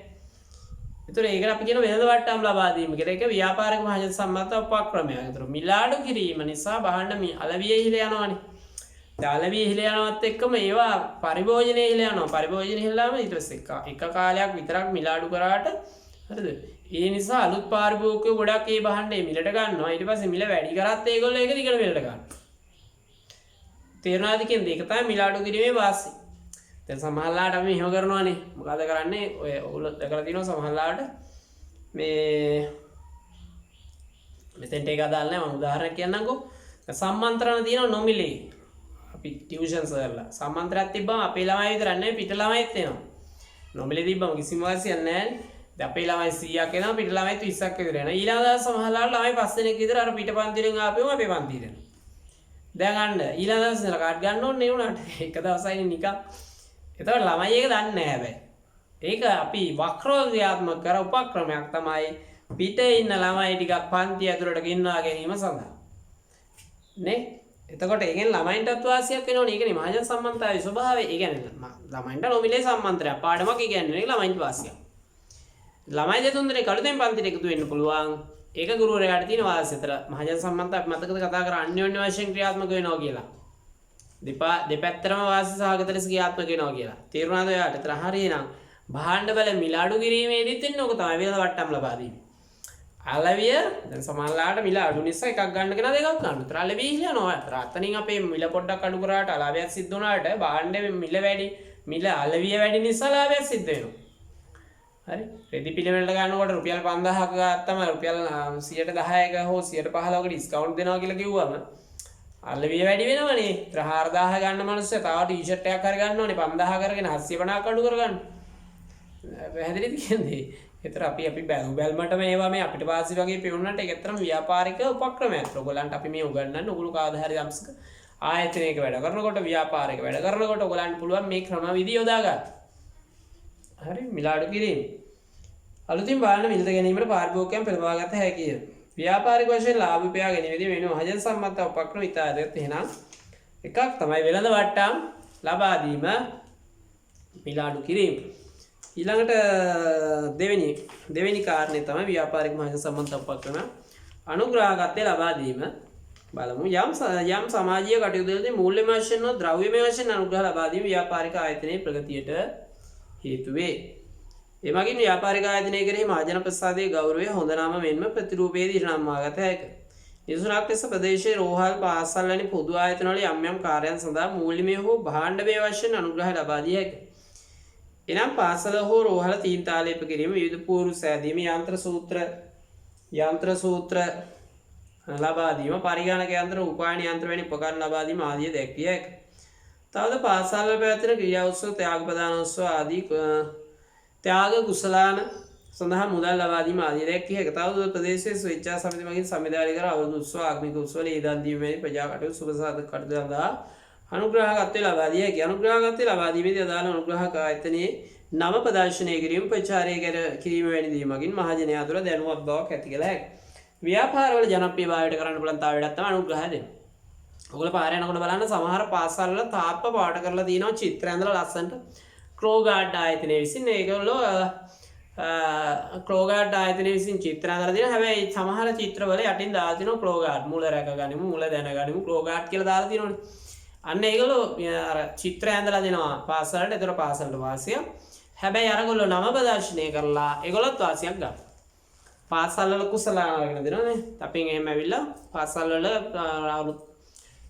ඒතර ඒකට අපි කියන වෙළඳ වට්ටම් ලබා දීම කියලා. ඒක ව්‍යාපාරික මහජන සම්බන්ධතා උපක්‍රමයක්. ඒතර මිල අඩු කිරීම නිසා භාණ්ඩ අලෙවිය ඉහළ යනවානේ. ඒ අලෙවිය ඉහළ යනවත් එක්කම ඒවා පරිභෝජනය ඉහළ යනවා. පරිභෝජනය ඉහළම ඊට පස්සේ එක කාලයක් විතරක් මිල අඩු කරාට හරිද? ඒ නිසා අලුත් පාරිභෝගිකයෝ ගොඩක් ඒ බහන්නේ මිලට ගන්නවා. ඊට පස්සේ මිල වැඩි කරත් ඒගොල්ලෝ ඒක දිගට මිලට ගන්නවා. තේරුණාද කියන්නේ? ඒක තමයි මිල අඩු කිරීමේ වාසිය. දැන් සමහරලාට අපි මෙහෙම කරනවානේ. මොකද කරන්නේ? ඔය ඔයගොල්ලෝ දැකලා තියෙනවා සමහරලාට මේ මෙතෙන්ට ඒක අදාළ නැහැ. මම උදාහරණයක් කියන්නම්කෝ. සම්මන්ත්‍රණ තියෙනවා නොමිලේ. අපි ටියුෂන්ස් කරලා සම්මන්ත්‍රණයක් තිබ්බම අපේ ළමයි විතරක් නෙවෙයි පිට ළමයිත් එනවා. නොමිලේ තිබ්බම කිසිම වාසියක් නැහැ. දැන් අපේ ළමයි 100ක් එනවා පිට ළමයි 30ක් විතර එනවා. ඊළඟ දවස් සමහරලාට ළමයි 5 දෙනෙක් විතර අර පිට පන්තියෙන් ආපෙම අපේ පන්තියට එනවා. දැන් ගන්න ඊළඟ දවස් ඉඳලා කාඩ් ගන්න ඕනේ උනාට එක දවසයි නිකන්. එතකොට ළමයි ඒක දන්නේ නැහැ හැබැයි. ඒක අපි වක්‍රෝක්‍රියාත්මක කර උපක්‍රමයක් තමයි පිටේ ඉන්න ළමයි ටිකක් පන්ති ඇතුළට ගෙන්වා ගැනීම සඳහා. නේ? එතකොට ඒකෙන් ළමයින්ටත් වාසියක් වෙනවනේ. ඒකනේ මහජන සම්මන්ත්‍රණයේ ස්වභාවය. ඒ කියන්නේ ළමයින්ට නොමිලේ සම්මන්ත්‍රණයක් පාඩමක් කියන්නේ ළමයින්ට වාසියක්. ළමයි දෙතුන් දෙනෙක් අලුතෙන් පන්තිට එකතු වෙන්න පුළුවන්. ඒක ගුරුවරයාට තියෙන වාසියතර මහජන සම්මන්ත්‍රණ අපි මතකද කතා කර අන්‍යෝන්‍ය වශයෙන් ක්‍රියාත්මක වෙනවා කියලා. දෙපැත්තටම වාසි සහගත ලෙස ක්‍රියාත්මක වෙනවා කියලා. තේරුණාද ඔයාලට? ඒතර හරියනම් භාණ්ඩ බල මිල අඩු කිරීමේදීත් වෙන්නේ ඕක තමයි. වේල වට්ටම් ලබා දීම. අලවිය දැන් සමහරලාට මිල අඩු නිසා එකක් ගන්න කෙනා දෙකක් ගන්න. ඒතර අලවිය කියනවා. ඒතර අතනින් අපේ මිල පොඩ්ඩක් අඩු කරාට අලාභයක් සිද්ධ වුණාට භාණ්ඩේ මිල වැඩි මිල අලවිය වැඩි නිසා ලාභයක් සිද්ධ වෙනවා. හරි රෙදි පිළිවෙලට ගන්නකොට රුපියල් 5000ක ගත්තම රුපියල් 110ක හෝ 115ක ඩිස්කවුන්ට් දෙනවා කියලා කිව්වම අලවිය වැඩි වෙනවනේ. 4000 ගන්න මිනිස්සු තව ටී-ෂර්ට් එකක් හරි ගන්න ඕනේ 5000 කරගෙන 750ක් අඩු කරගන්න. පැහැදිලිද කියන්නේ? ඒතර අපි බැල්මට මේවා මේ අපිට වාසි වගේ පෙවුනට ඒක ඇත්තටම ව්‍යාපාරික උපක්‍රමයක්. ඔයගොල්ලන්ට අපි මේ උගන්වන්නේ ඔයගොල්ලෝ කාදා හරි යම්සක ආයතනයක වැඩ කරනකොට ව්‍යාපාරික වැඩ කරනකොට ඔයගොල්ලන්ට පුළුවන් මේ ක්‍රමවිධි යොදා ගන්න. හරි මිල අඩු කිරීම. අලුතින් භාණ්ඩ මිලට ගැනීමට පාරිභෝගිකයන් පෙළඹවාගත හැකිය. ව්‍යාපාරික වශයෙන් ලාභ උපයා ගැනීමේදී වෙන මහජන සම්මත උපක්‍රම ඉතාලයට එහෙනම් එකක් තමයි වෙළඳ වට්ටම් ලබා දීම මිල අඩු කිරීම. ඊළඟට දෙවෙනි කාරණේ තමයි ව්‍යාපාරික මහජන සම්මත උපක්‍රම අනුග්‍රහකත්වය ලබා දීම. බලමු යම් සමාජීය කටයුතුවලදී මූල්‍යමය වශයෙන් හෝ ද්‍රව්‍යමය වශයෙන් අනුග්‍රහ ලබා දීම ව්‍යාපාරික ආයතනයේ ප්‍රගතියට හේතු වේ. එමගින් ව්‍යාපාරික ආයතනය කෙරෙහි මහජන ප්‍රසාදයේ ගෞරවය හොඳ නම මෙන්ම ප්‍රතිරූපයේදී ඉරණම්වාගත හැකිය. නිසුණක් ලෙස ප්‍රදේශයේ රෝහල් පාසල් වැනි පොදු ආයතනවල යම් කාර්යයන් සඳහා මූල්‍යමය හෝ භාණ්ඩමය වශයෙන් අනුග්‍රහ ලබා දිය හැකිය. එනම් පාසල හෝ රෝහල තීන්තාලේප කිරීම විවිධ පූර්ව සෑදීම යන්ත්‍ර සූත්‍ර ලබා දීම පරිගණක යන්ත්‍ර උපායන යන්ත්‍ර වැනි උපකරණ ලබා දීම ආදිය දැක්විය හැකිය. තවද පාසල් වල පැවැත්වෙන ක්‍රියා උත්සව ත්‍යාග ප්‍රදාන උත්සව ආදී ත්‍යාග කුසලාන සඳහා මුදල් ලබා දීම ආදී දැක්විය හැකිය. තවද ප්‍රදේශයේ ස්වේච්ඡා සමිති මගින් සංවිධානය කර අවුරුදු උත්සව ආගමික උත්සව වල ඊදන් දීම වැනි ප්‍රජා කටයුතු සුබ සාධක කටයුතු සඳහා අනුග්‍රහකත්වය ලබා දිය හැකිය. අනුග්‍රහකත්වය ලබා දීමේදී අදාළ අනුග්‍රහක ආයතනයේ නම ප්‍රදර්ශනය කිරීම ප්‍රචාරය කිරීම වැනි දේ මගින් මහජනයා තුළ දැනුවත් බවක් ඇති කළ හැකිය. ව්‍යාපාරවල ජනප්‍රියභාවයට කරන්න පුළුවන් තව වැඩක් තමයි අනුග්‍රහය දෙන්න. ඔයගොල්ලෝ පාරේ යනකොට බලන්න සමහර පාසල් වල තාප්ප පාට කරලා තියෙනවා චිත්‍ර ඇඳලා ලස්සනට ක්‍රෝගාඩ් ආයතනයේ විසින් ඒගොල්ලෝ ක්‍රෝගාඩ් ආයතනයේ විසින් චිත්‍ර ඇඳලා තියෙනවා. හැබැයි සමහර චිත්‍රවල යටින් දාලා තියෙනවා ක්‍රෝගාඩ් මුල රැකගනිමු මුල දැනගනිමු ක්‍රෝගාඩ් කියලා දාලා තියෙනවනේ. අන්න ඒගොල්ලෝ අර චිත්‍ර ඇඳලා දෙනවා පාසලට. ඒතර පාසලට වාසිය. හැබැයි අරගොල්ලෝ නම ප්‍රදර්ශනය කරලා ඒගොල්ලොත් වාසියක් ගන්නවා. පාසල් වල කුසලාන වගේ දෙනවනේ. අපෙන් එහෙම ඇවිල්ලා පාසල් වල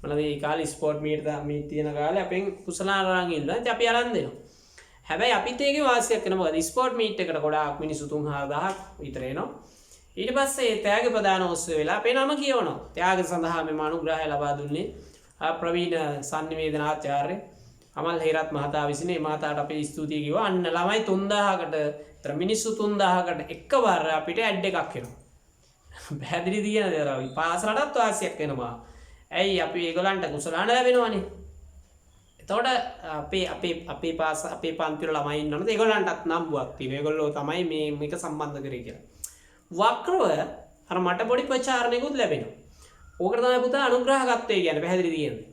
මොනවද මේ කාලේ ස්පෝර්ට් මීට් තියෙන කාලේ අපෙන් කුසලාන අරන් ඉන්නවා. ඉතින් අපි අරන් දෙනවා. හැබැයි අපිත් ඒකේ වාසියක් වෙනවා. මොකද ස්පෝර්ට් මීට් එකට ගොඩාක් මිනිස්සු 3000ක් විතර එනවා. ඊට පස්සේ ත්‍යාග ප්‍රදාන උත්සව වෙලා අපේ නම කියවනවා. ත්‍යාග සඳහා මෙම අනුග්‍රහය ලබා දුන්නේ ප්‍රවීණ සංනිවේදනාචාර්ය අමල් හේරත් මහතා විසින්. මේ මහතාට අපි ස්තුතියි කිව්වා. අන්න ළමයි 3000කට විතර මිනිස්සු 3000කට එකවර අපිට ඇඩ් එකක් එනවා. පැහැදිලිද කියන දේ රවි. පාසලටත් වාසියක් වෙනවා. ඇයි අපි ඒගොල්ලන්ට කුසලාන ලැබෙනවනේ. එතකොට අපේ පන්ති වල ළමයි ඉන්නවනේ ඒගොල්ලන්ටත් නම්බුවක් තියෙනවා. ඒගොල්ලෝ තමයි මේක සම්බන්ධ කරේ කියලා. වක්‍රව අර මට පොඩි ප්‍රචාරණයකුත් ලැබෙනවා. ඕකට තමයි පුතා අනුග්‍රහකත්වය කියන්නේ. පැහැදිලිද කියන්නේ?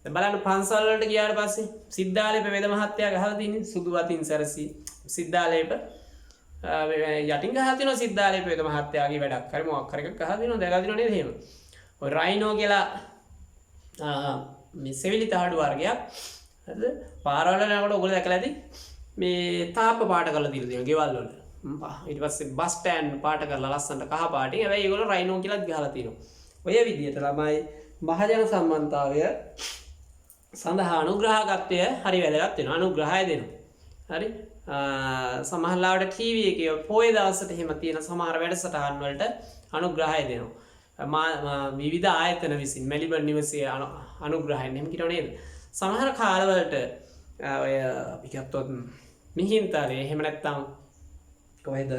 දැන් බලන්න පන්සල් වලට ගියාට පස්සේ සිද්ධාලේප වේද මහත්තයා ගහලා තින්නේ සුදු වතින් සැරසි සිද්ධාලේප යටින් ගහලා තිනවා සිද්ධාලේප වේද මහත්තයාගේ වැඩක් හරි මොකක් හරි එකක් ගහලා තිනවා දැකලා තිනව නේද එහෙම. ඔය රයිනෝ කියලා මේ සෙවිලි තහඩු වර්ගයක් හරිද පාරවල යනකොට ඔයගොල්ලෝ දැකලා ඇති මේ තාප්ප පාට කරලා දීලා තියෙනවා ගෙවල් වල. ඊට පස්සේ බස් ස්ටෑන්ඩ් පාට කරලා ලස්සනට කහ පාටින්. හැබැයි ඒගොල්ලෝ රයිනෝ කියලාත් ගහලා තියෙනවා. ඔය විදිහට ළමයි මහජන සම්බන්ධතාවය සඳහා අනුග්‍රහකත්වය හරි වැදගත් වෙනවා. අනුග්‍රහය දෙනවා. හරි. සමහරවිට ටීවී එකේ පොය දවසට එහෙම තියෙන සමහර වැඩසටහන් වලට අනුග්‍රහය දෙනවා. විවිධ ආයතන විසින් මෙල්බර්න් නිවසේ අනුග්‍රහයෙන් එහෙම කියනවා නේද? සමහර කාලවලට ඔය අපි ගත්තොත් මිහින්තරේ එහෙම නැත්නම් කොහෙද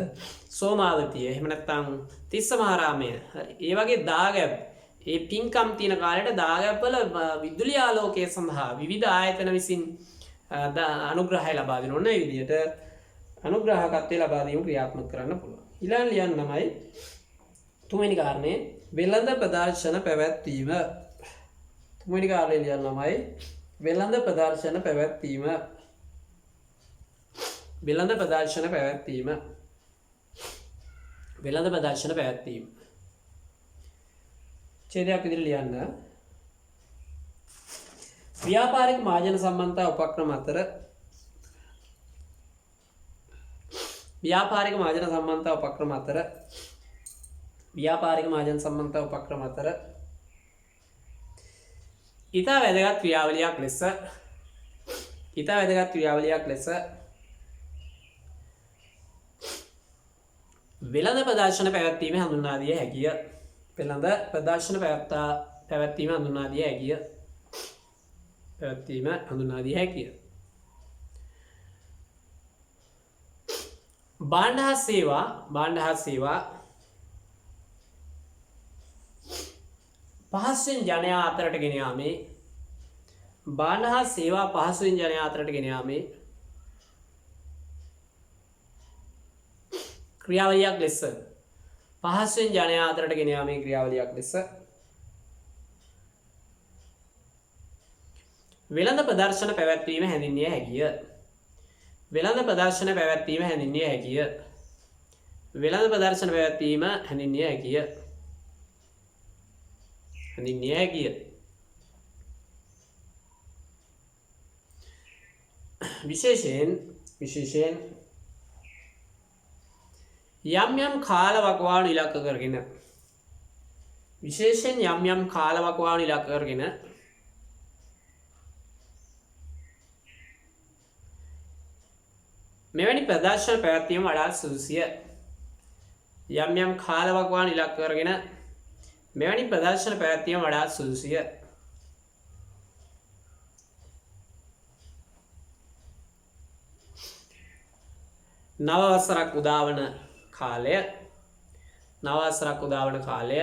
සෝමාවතිය එහෙම නැත්නම් තිස්ස මහරාමය ඒ වගේ දාගැබ් ඒ පින්කම් තියෙන කාලේට දාගැබ්වල විදුලි ආලෝකය සඳහා විවිධ ආයතන විසින් අනුග්‍රහය ලබා දෙන ඕන. ඒ විදිහට අනුග්‍රහකත්වය ලබා දීම ක්‍රියාත්මක කරන්න පුළුවන්. ඊළඟ ලියන්නමයි තුන්වෙනි කාරණේ වෙළඳ ප්‍රදර්ශන පැවැත්වීම. තුන්වෙනි කාරණේ ලියන්නමයි වෙළඳ ප්‍රදර්ශන පැවැත්වීම. වෙළඳ ප්‍රදර්ශන පැවැත්වීම. වෙළඳ ප්‍රදර්ශන පැවැත්වීම. ඡේදයක් විදිහට ලියන්න. ව්‍යාපාරික මහජන සම්බන්ධතා උපක්‍රම අතර ව්‍යාපාරික මහජන සම්බන්ධතා උපක්‍රම අතර ව්‍යාපාරික මහජන සම්බන්ධතා උපක්‍රම අතර ඉතා වැදගත් ක්‍රියාවලියක් ලෙස වෙළඳ ප්‍රදර්ශන පැවැත්වීම හඳුන්වා දිය හැකිය. වෙළඳ ප්‍රදර්ශන පැවැත්වීම හඳුන්වා දිය හැකිය. භාණ්ඩ හා සේවා පහසුවෙන් ජනයා අතරට ගෙන යාමේ භාණ්ඩ හා සේවා පහසුවෙන් ජනයා අතරට ගෙන යාමේ ක්‍රියාවලියක් ලෙස පහසුවෙන් ජනයා අතරට ගෙන යාමේ ක්‍රියාවලියක් ලෙස වෙළඳ ප්‍රදර්ශන පැවැත්වීම හැඳින්විය හැකිය. වෙළඳ ප්‍රදර්ශන පැවැත්වීම හැඳින්විය හැකිය. වෙළඳ ප්‍රදර්ශන පැවැත්වීම හැඳින්විය හැකිය. විශේෂයෙන් යම් කාල වකවානු ඉලක්ක කරගෙන මෙවැනි ප්‍රදර්ශන පැවැත්වීම වඩාත් සුදුසුය. යම් කාල වකවානු ඉලක්ක කරගෙන මෙවැනි ප්‍රදර්ශන පැවැත්වීම වඩාත් සුදුසුය. නව වසරක් උදාවන කාලය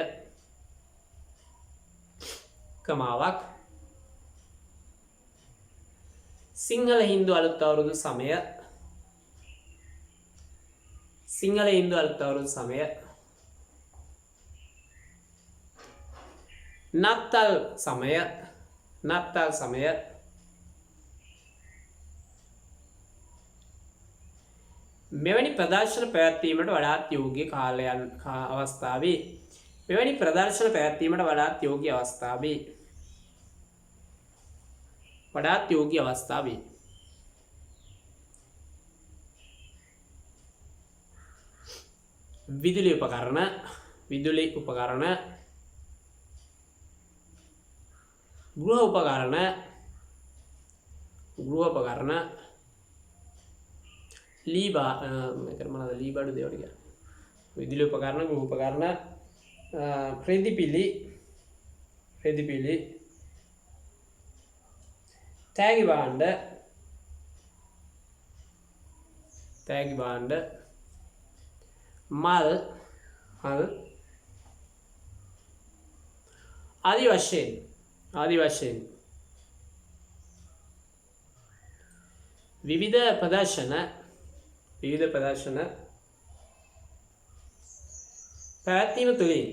කමාවක් සිංහල හින්දු අලුත් අවුරුදු සමය නත්තල් සමය මෙවැනි ප්‍රදර්ශන පැවැත්වීමට වඩාත් යෝග්‍ය අවස්ථාවේ විදුලි උපකරණ ගෘහ උපකරණ ලීබඩු දෙවට විදුලි උපකරණ ගෘහ උපකරණ රෙදිපිලි තෑගි භාණ්ඩ මල් ආදි වශයෙන් විවිධ ප්‍රදර්ශන පැවැත්වීම තුළින්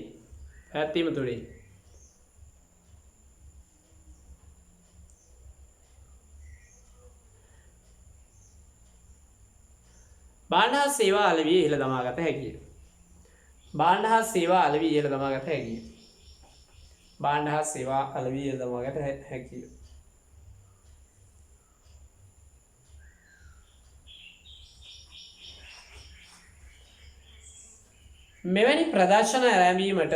භාණ්ඩ හා සේවා අලෙවිය ඉහළ දමාගත හැකිය. මෙවැනි ප්‍රදර්ශන ආරම්භීමට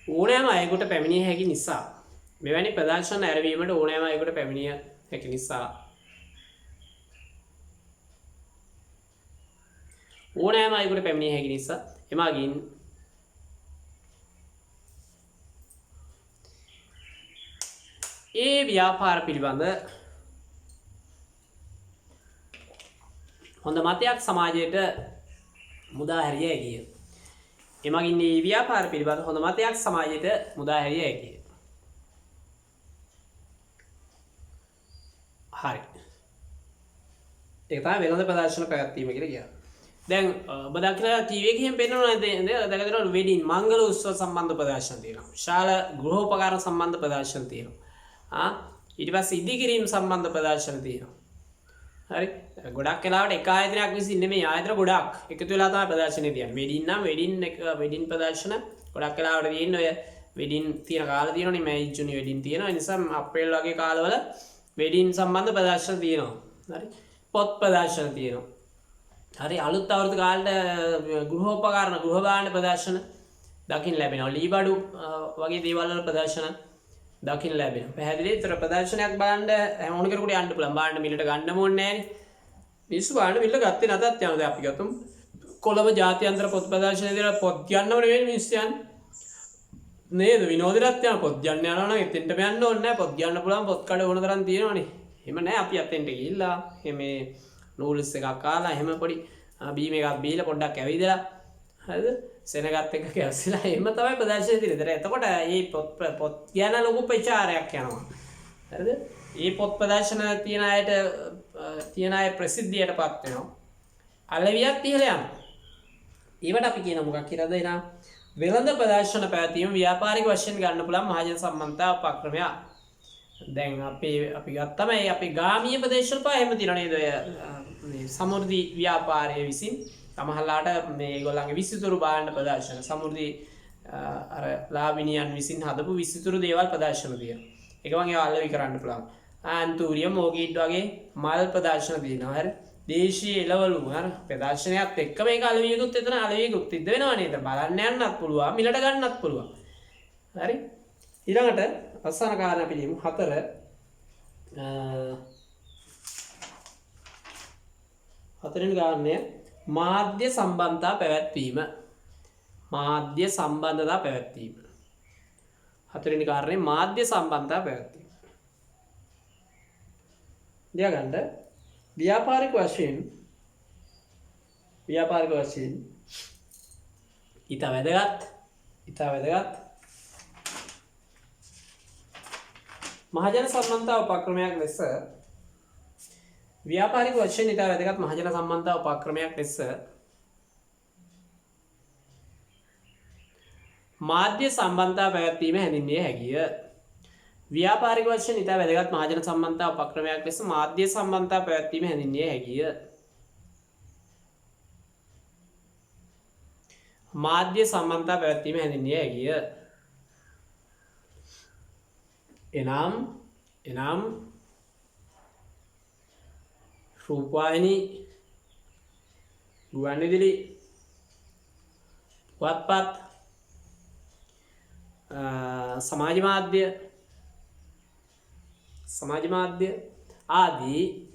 ඕනෑම අයෙකුට පැමිණිය හැකි නිසා මෙවැනි ප්‍රදර්ශන ඇරවීමට ඕනෑම අයෙකුට පැමිණිය හැකි නිසා ඕනෑම අයෙකුට පැමිණිය හැකි නිසා එමගින් ඒ ව්‍යාපාර පිළිබඳ හොඳ මතයක් සමාජයට මුදා හැරිය හැකිය. එමගින් මේ ව්‍යාපාර පිළිබඳ හොඳ මතයක් සමාජයට මුදා හැරිය හැකිය. හරි. ඒක තමයි වෙළඳ ප්‍රදර්ශන පැවැත්වීම කියලා කියන්නේ. දැන් ඔබ දකිනවා ටීවී එකකින් පෙන්නනවා නේද? දැකලා වෙඩින් මංගල උත්සව සම්බන්ධ ප්‍රදර්ශන තියෙනවා. ශාල ගෘහෝපකරණ සම්බන්ධ ප්‍රදර්ශන තියෙනවා. ඊට පස්සේ ඉදිකිරීම සම්බන්ධ ප්‍රදර්ශන තියෙනවා. හරි. ගොඩක් වෙලාවට එක ආයතනයක් විසින් නෙමෙයි ආයතන ගොඩක් එකතු වෙලා තමයි ප්‍රදර්ශනේ තියන්නේ. වෙඩින් නම් වෙඩින් ප්‍රදර්ශන ගොඩක් වෙලාවට තියෙන්නේ ඔය වෙඩින් තියෙන කාල තියෙනවනේ මැයි ජූනි වෙඩින් තියෙනවා. ඒ නිසා අප්‍රේල් වගේ කාලවල වෙඩින් සම්බන්ධ ප්‍රදර්ශන තියෙනවා. හරි. පොත් ප්‍රදර්ශන තියෙනවා. හරි අලුත් අවුරුදු කාලේ ගෘහෝපකරණ ගෘහ භාණ්ඩ ප්‍රදර්ශන දකින්න ලැබෙනවා. ලීබඩු වගේ දේවල් වල ප්‍රදර්ශන දකින්න ලැබෙනවා. පැහැදිලි. ඒතර ප්‍රදර්ශනයක් බලන්න ඕන කෙනෙකුට යන්න පුළුවන්. භාණ්ඩ මිලට ගන්නම ඕනේ නැහැනේ. මිනිස්සු භාණ්ඩ මිලට ගත්තේ නැතත් යනවා. දැන් අපි ගත්තොත් කොළඹ ජාත්‍යන්තර පොත් ප්‍රදර්ශනයේදී පොත් ගන්නව නෙවෙයි මිනිස්සු යන්නේ. නේද? විනෝදෙටත් යන පොත් ගන්න යනවා නම් එතෙන්ටම යන්න ඕනේ නැහැ. පොත් ගන්න පුළුවන් පොත් කඩ ඕන තරම් තියෙනවනේ. එහෙම නැහැ. අපි අතෙන්ට ගිහිල්ලා මේ නූල්ස් එකක් කාලා එහෙම පොඩි බීම එකක් බීලා පොඩ්ඩක් ඇවිදලා හරිද? සෙනගත් එක කැස්සලා එහෙම තමයි ප්‍රදර්ශනය තියෙන්නේ. එතකොට මේ පොත් ගැන ලොකු ප්‍රචාරයක් යනවා. හරිද? මේ පොත් ප්‍රදර්ශන තියන අය ප්‍රසිද්ධියටපත් වෙනවා. අලවියක් ඉහළ යනවා. ඒවට අපි කියන මොකක් කියලාද එනවා? වෙළඳ ප්‍රදර්ශන පැවැත්වීම ව්‍යාපාරික වශයෙන් ගන්න පුළුවන් මහජන සම්බන්ධතා උපක්‍රමයක්. දැන් අපි ගත්තම අපි ගාමීය ප්‍රදේශවල පහ එහෙම තියෙනවා නේද? මේ සමෘද්ධි ව්‍යාපාරයේ විසින් සමහරලාට මේගොල්ලන්ගේ විසිතුරු භාණ්ඩ ප්‍රදර්ශන සමෘද්ධි අර ලාවිනියන් විසින් හදපු විසිතුරු දේවල් ප්‍රදර්ශන තියෙනවා. ඒක මම ඒවා අල්ලවි කරන්න පුළුවන්. ආන්තූරියම් ඕගීඩ් වගේ මල් ප්‍රදර්ශන තියෙනවා. හරි. දේශීය එළවලු හරි ප්‍රදර්ශනයත් එක්ක මේක අලවියකුත් එතන අලවියකුත් සිද්ධ වෙනවා නේද? බලන්න යන්නත් පුළුවන්, මිලට ගන්නත් පුළුවන්. හරි. ඊළඟට අවසාන කාරණා පිළිමු 4 හතරෙනි කාරණය මාධ්‍ය සම්බන්ධතා පැවැත්වීම. මාධ්‍ය සම්බන්ධතා පැවැත්වීම. හතරෙනි කාරණේ මාධ්‍ය සම්බන්ධතා පැවැත්වීම. දියාගන්න ව්‍යාපාරික වශයෙන් ඊට වැදගත් මහජන සම්බන්ධතා උපක්‍රමයක් ලෙස ව්‍යාපාරික වශයෙන් ඊට වැදගත් මහජන සම්බන්ධතා උපක්‍රමයක් ලෙස මාධ්‍ය සම්බන්ධතා පැවැත්වීම හැඳින්විය හැකිය. ව්‍යාපාරික වශයෙන් ඊට වැදගත් මහජන සම්බන්ධතා උපක්‍රමයක් ලෙස මාධ්‍ය සම්බන්ධතා පැවැත්වීම හැඳින්විය හැකිය. මාධ්‍ය සම්බන්ධතා පැවැත්වීම හැඳින්විය හැකිය. එනම් රූපවාහිනී, ගුවන්විදුලි, පුවත්පත්, සමාජ මාධ්‍ය ආදී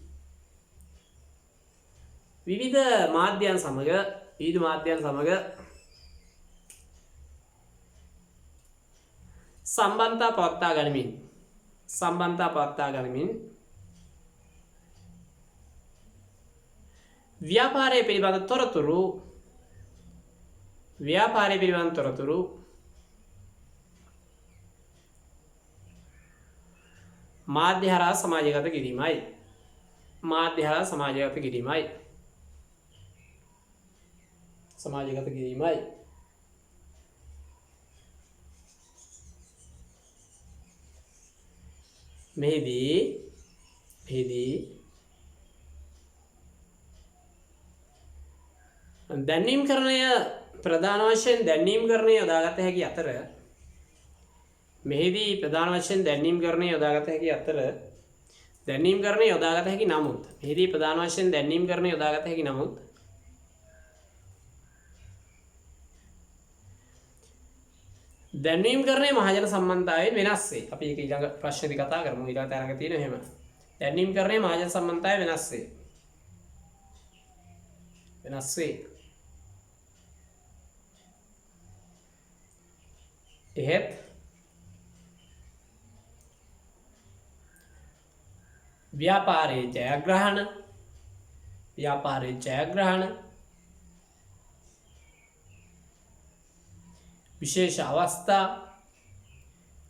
විවිධ මාධ්‍යයන් සමග සම්බන්ධතා පවත්වා ගනිමින් ව්‍යාපාරය පිළිබඳ තොරතුරු මාධ්‍ය හරහා සමාජගත කිරීමයි. මෙහිදී දැන්වීම්කරණය ප්‍රධාන වශයෙන් දැන්වීම්කරණය යොදාගත හැකි අතර දැනීම් කරන යොදාගත හැකි නමුත් මෙහිදී ප්‍රධාන වශයෙන් දැනීම් කරන යොදාගත හැකි නමුත් දැනීම් කරන්නේ මහජන සම්බන්ධතාවයෙන් වෙනස් වේ. අපි ඒක ඊළඟ ප්‍රශ්නේදී කතා කරමු. ඊළඟ තැනක තියෙන එහෙම. දැනීම් කරන්නේ මහජන සම්බන්ධතාවය වෙනස් වේ. වෙනස් වේ. එහෙත් ව්‍යාපාරයේ ජයග්‍රහණ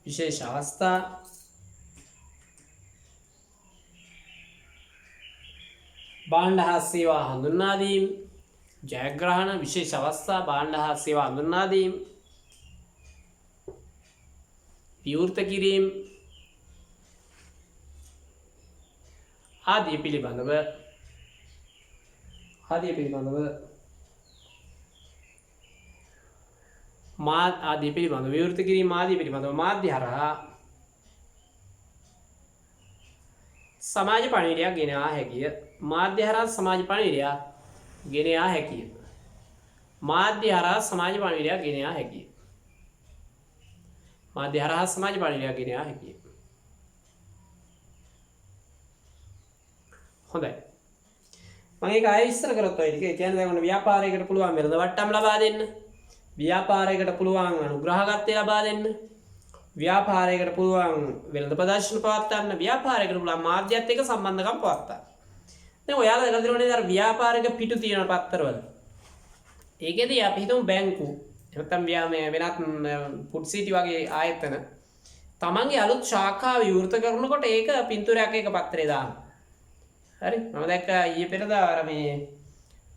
විශේෂ අවස්ථා භාණ්ඩ හා සේවා හඳුන්වා දීම ජයග්‍රහණ විශේෂ අවස්ථා භාණ්ඩ හා සේවා හඳුන්වා දීම විවෘත කිරීම ආදී පිළිබඳව විවෘත කිරීම ආදී පිළිබඳව මාධ්‍ය හරහා සමාජ පණිවිඩයක් ගෙන ආ හැකිය. මාධ්‍ය හරහා සමාජ පණිවිඩයක් ගෙන ආ හැකිය. මාධ්‍ය හරහා සමාජ පණිවිඩයක් ගෙන ආ හැකිය. මාධ්‍ය හරහා සමාජ පණිවිඩයක් ගෙන ආ හැකිය. හොඳයි. මම ඒක ආයෙ විස්තර කරත් ඔය ටික. ඒ කියන්නේ දැන් ඔන්න ව්‍යාපාරයකට පුළුවන් වෙළඳ වට්ටම් ලබා දෙන්න. ව්‍යාපාරයකට පුළුවන් අනුග්‍රහකත්වය ලබා දෙන්න. ව්‍යාපාරයකට පුළුවන් වෙළඳ ප්‍රදර්ශන පවත්වන්න. ව්‍යාපාරයකට පුළුවන් මාධ්‍යත් එක්ක සම්බන්ධකම් පවත්වන්න. දැන් ඔයාලා දැකලා තියෙනවනේ අර ව්‍යාපාරික පිටු තියෙන පත්තරවල. ඒකෙදී අපි හිතමු බැංකු නැත්නම් වෙනත් ෆුඩ් සිටි වගේ ආයතන තමන්ගේ අලුත් ශාඛා විවෘත කරනකොට ඒක පින්තූරයක් එක පත්‍රේ දානවා. හරි මම දැක්කා ඊයේ පෙරදා අර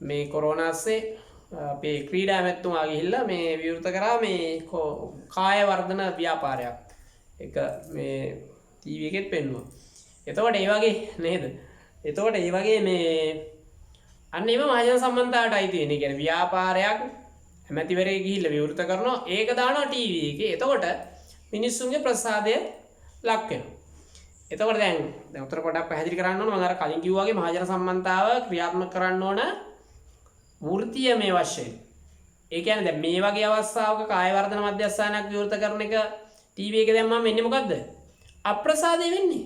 මේ කොරෝනා ඇස්සේ අපේ ක්‍රීඩා ඇමැතුමා ගිහිල්ලා මේ විවෘත කරා මේ කාය වර්ධන ව්‍යාපාරයක්. ඒක මේ ටීවී එකෙත් පෙන්නුවා. එතකොට ඒ වගේ නේද? එතකොට ඒ වගේ මේ අන්න ඒව මහජන සම්බන්ධතාවයට අයිති වෙන්නේ. කියන්නේ ව්‍යාපාරයක් ඇමැතිවරයෙක් ගිහිල්ලා විවෘත කරනවා ඒක දානවා ටීවී එකේ. එතකොට මිනිස්සුන්ගේ ප්‍රසාදය ලක් වෙනවා. එතකොට දැන් උත්තර පොඩක් පැහැදිලි කරන්න ඕන. මම අර කලින් කිව්වා වගේ මහජන සම්බන්ධතාව ක්‍රියාත්මක කරන්න ඕන වෘත්තීය මේ වශයෙන්. ඒ කියන්නේ දැන් මේ වගේ අවස්ථාවක කාය වර්ධන මධ්‍යස්ථානයක් විවෘත කරන එක ටීවී එකේ දැම්මම වෙන්නේ මොකද්ද? අප්‍රසාදේ වෙන්නේ.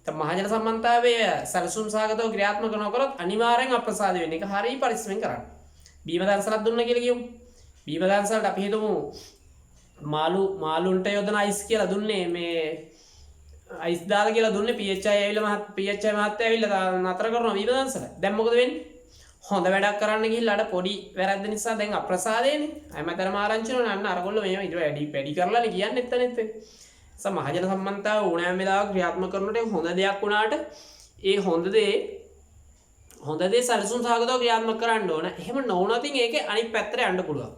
දැන් මහජන සම්බන්ධතාවයේ සැලසුම් සහගතව ක්‍රියාත්මක නොකරොත් අනිවාර්යෙන් අප්‍රසාද වෙන්නේ. ඒක හරිය පරිස්සමෙන් කරන්න. බීම දන්සලක් දුන්න කියලා කියමු. බීම දන්සලට අපි හිතමු මාළුන්ට යොදන අයිස් කියලා දුන්නේ මේ අයිස් දාලා කියලා දුන්නේ PHI ඇවිල්ලා PHI මහත්තයා ඇවිල්ලා නතර කරනවා බීම දන්සල. දැන් මොකද වෙන්නේ? හොඳ වැඩක් කරන්න ගිහිල්ලා අර පොඩි වැරද්ද නිසා දැන් අප්‍රසාදේනේ. හැමතැනම ආරංචි වෙනවා නන්න අරගොල්ලෝ මේවා ඊට වැඩි කරලානේ කියන්නේ එතනෙත්. මහජන සම්බන්ධතාව ඕනෑම වෙලාවක ක්‍රියාත්මක කරනකොට හොඳ දෙයක් වුණාට ඒ හොඳ දේ සැලසුම් සහගතව ක්‍රියාත්මක කරන්න ඕන. එහෙම නොවුනොත් ඒකේ අනිත් පැත්තට යන්න පුළුවන්.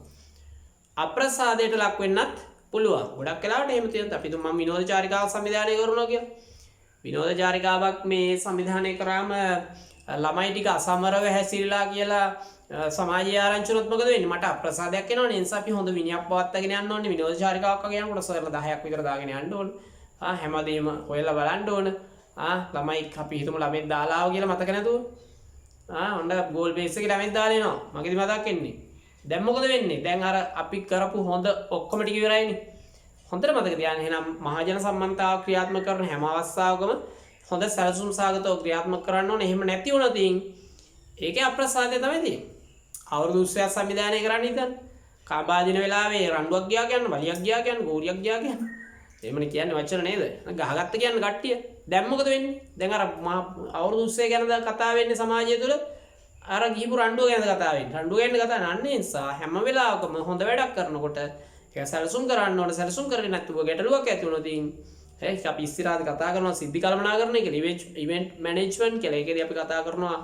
අප්‍රසාදයට ලක් වෙන්නත් පුළුවන්. ගොඩක් වෙලාවට එහෙම තියෙනවා. අපි මම විනෝද චාරිකාවක් සංවිධානය කරනවා කියලා. විනෝද චාරිකාවක් මේ සංවිධානය කරාම ළමයි ටික අසමරව හැසිරලා කියලා සමාජීය ආරංචි වුණොත් මොකද වෙන්නේ? මට අප්‍රසාදයක් එනවනේ. ඒ නිසා අපි හොඳ විනයක් පවත්වාගෙන යන්න ඕනේ. විනෝද චාරිකාවක් වගේ යනකොට සර්ලා 10ක් විතර දාගෙන යන්න ඕනේ. හැමදේම හොයලා බලන්න ඕනේ. ළමයි අපි හිතමු ළමෙක් දාලා ආව කියලා මතක නැතුව. ඔන්න ගෝල් බේස් එකේ ළමෙක් දාලා එනවා. මගේදී මතක් වෙන්නේ. දැන් මොකද වෙන්නේ? දැන් අර අපි කරපු හොඳ ඔක්කොම ටික ඉවරයිනේ. හොඳට මතක තියාගන්න. එහෙනම් මහජන සම්බන්ධතාව ක්‍රියාත්මක කරන හැම අවස්ථාවකම හොඳ සැලසුම් සහගතව ක්‍රියාත්මක කරන්න ඕනේ. එහෙම නැති වුණොත් ඒකේ අප්‍රසාදය තමයි තියෙන්නේ. අවුරුදු 20ක් සංවිධානය කරන්න ඉතින් කාබාදින වෙලාවේ රණ්ඩුවක් ගියා කියන්නේ බලියක් ගියා කියන්නේ ගෝරියක් ගියා කියන්නේ එහෙමනේ කියන්නේ වචන නේද? ගහගත්ත කියන්නේ කට්ටිය. දැන් මොකද වෙන්නේ? දැන් අර අවුරුදු 20 ගැනද කතා වෙන්නේ සමාජය තුළ. අර ගිහපු රණ්ඩුව ගැනද කතා වෙන්නේ. රණ්ඩුව ගැන කතා නන්නේ නිසා හැම වෙලාවකම හොඳ වැඩක් කරනකොට ඒක සැලසුම් කරන්න ඕනේ. සැලසුම් කරගෙන නැතුව ගැටලුවක් ඇති වුණොත් ඒක අපි ඉස්සරහට කතා කරනවා සිද්ධි කළමනාකරණය කියලා ඉවෙන්ට් මැනේජ්මන්ට් කියලා. ඒකේදී අපි කතා කරනවා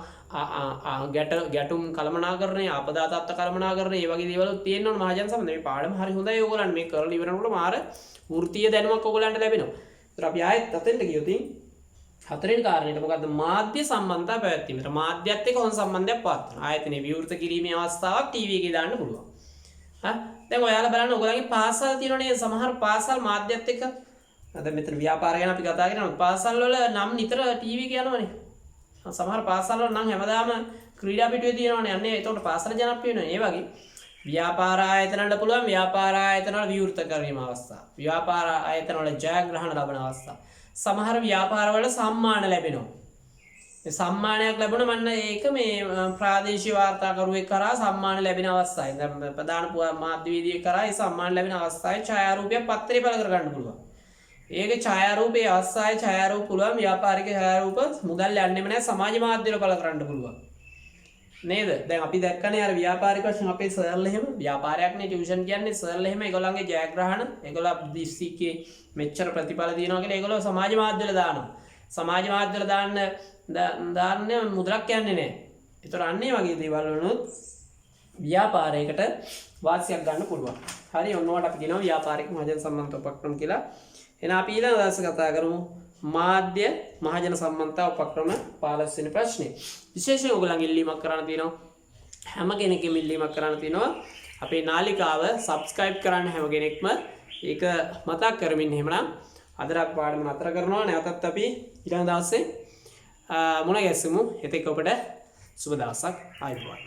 ගැටුම් කළමනාකරණය, ආපදා තත්ත්ව කළමනාකරණය, මේ වගේ දේවල් තියෙනවා මහජන සම්බන්ධ. මේ පාඩම හරි හොඳයි ඕගොල්ලන් මේ කරලා ඉවරනකොට මාර වෘත්තීය දැනුමක් ඕගොල්ලන්ට ලැබෙනවා. ඒතර අපි ආයෙත් අතෙන්ට ගියොත් හතරෙනි කාරණේට මොකද්ද? මාධ්‍ය සම්බන්ධතාව පැවැත්වීමට. මාධ්‍යත් එක්ක හොඳ සම්බන්ධයක් පවත්වන. ආයතනයේ විවෘත කිරීමේ අවස්ථාවක් ටීවී එකේ දාන්න පුළුවන්. දැන් ඔයාලා බලන්න ඔයගොල්ලන්ගේ පාසල් තියෙනනේ සමහර පාසල් මාධ්‍යත් එක්ක අද මෙතන ව්‍යාපාර ගැන අපි කතා කරනවා. පාසල් වල නම් නිතර ටීවී කියනවනේ. සමහර පාසල් වල නම් හැමදාම ක්‍රීඩා පිටුවේ තියෙනවනේ. අන්නේ ඒතකොට පාසල ජනප්‍රිය වෙනවා. ඒ වගේ ව්‍යාපාර ආයතන වල පුළුවන් ව්‍යාපාර ආයතන වල විවෘත කිරීම අවස්ථා. ව්‍යාපාර ආයතන වල ජයග්‍රහණ ලබන අවස්ථා. සමහර ව්‍යාපාර වල සම්මාන ලැබෙනවා. ඒ සම්මානයක් ලැබුණ මන්න ඒක මේ ප්‍රාදේශීය වාර්තාකරුවෙක් කරා සම්මාන ලැබෙන අවස්ථාවේ. දැන් ප්‍රධාන මාධ්‍යවේදියෙක් කරා ඒ සම්මාන ලැබෙන අවස්ථාවේ ඡායාරූපයක් පත්තරේ පළ කර ගන්න පුළුවන්. ඒක ඡායාරූපයේ අවස්ථාවේ ඡායාරූප පුළුවන් ව්‍යාපාරික ඡායාරූප මුදල් යන්නෙම නැහැ සමාජ මාධ්‍ය වල පළ කරන්න පුළුවන්. නේද? දැන් අපි දැක්කනේ අර ව්‍යාපාරික වශයෙන් අපේ සර්ල් එහෙම ව්‍යාපාරයක් නේ ටියුෂන් කියන්නේ සර්ල් එහෙම ඒගොල්ලන්ගේ ජයග්‍රහණ ඒගොල්ලෝ දිස්තිකේ මෙච්චර ප්‍රතිඵල දිනනවා කියලා ඒගොල්ලෝ සමාජ මාධ්‍ය වල දානවා. සමාජ මාධ්‍ය වල දාන්නේ මුදලක් යන්නේ නැහැ. ඒතර අන්නේ වගේ දේවල් වලුත් ව්‍යාපාරයකට වාසියක් ගන්න පුළුවන්. හරි ඔන්නවට අපි කියනවා ව්යාපාරික මහජන සම්බන්ධ උපක්‍රම කියලා. එහෙනම් අපි ඊළඟ දවසේ කතා කරමු මාධ්‍ය මහජන සම්බන්ධතා උපක්‍රම 15 වෙනි ප්‍රශ්නේ. විශේෂයෙන් ඔයගොල්ලන්ගේ ඉල්ලීමක් කරන්න තියෙනවා. හැම කෙනෙක්ගේම ඉල්ලීමක් කරන්න තියෙනවා. අපේ නාලිකාව subscribe කරන්න හැම කෙනෙක්ම ඒක මතක් කරමින් එහෙමනම් අද අපි පාඩම නතර කරනවා. නැවතත් අපි ඊළඟ දවසේ මුණ ගැසෙමු. එතෙක් ඔබට සුබ දවසක් ආයුබෝවන්.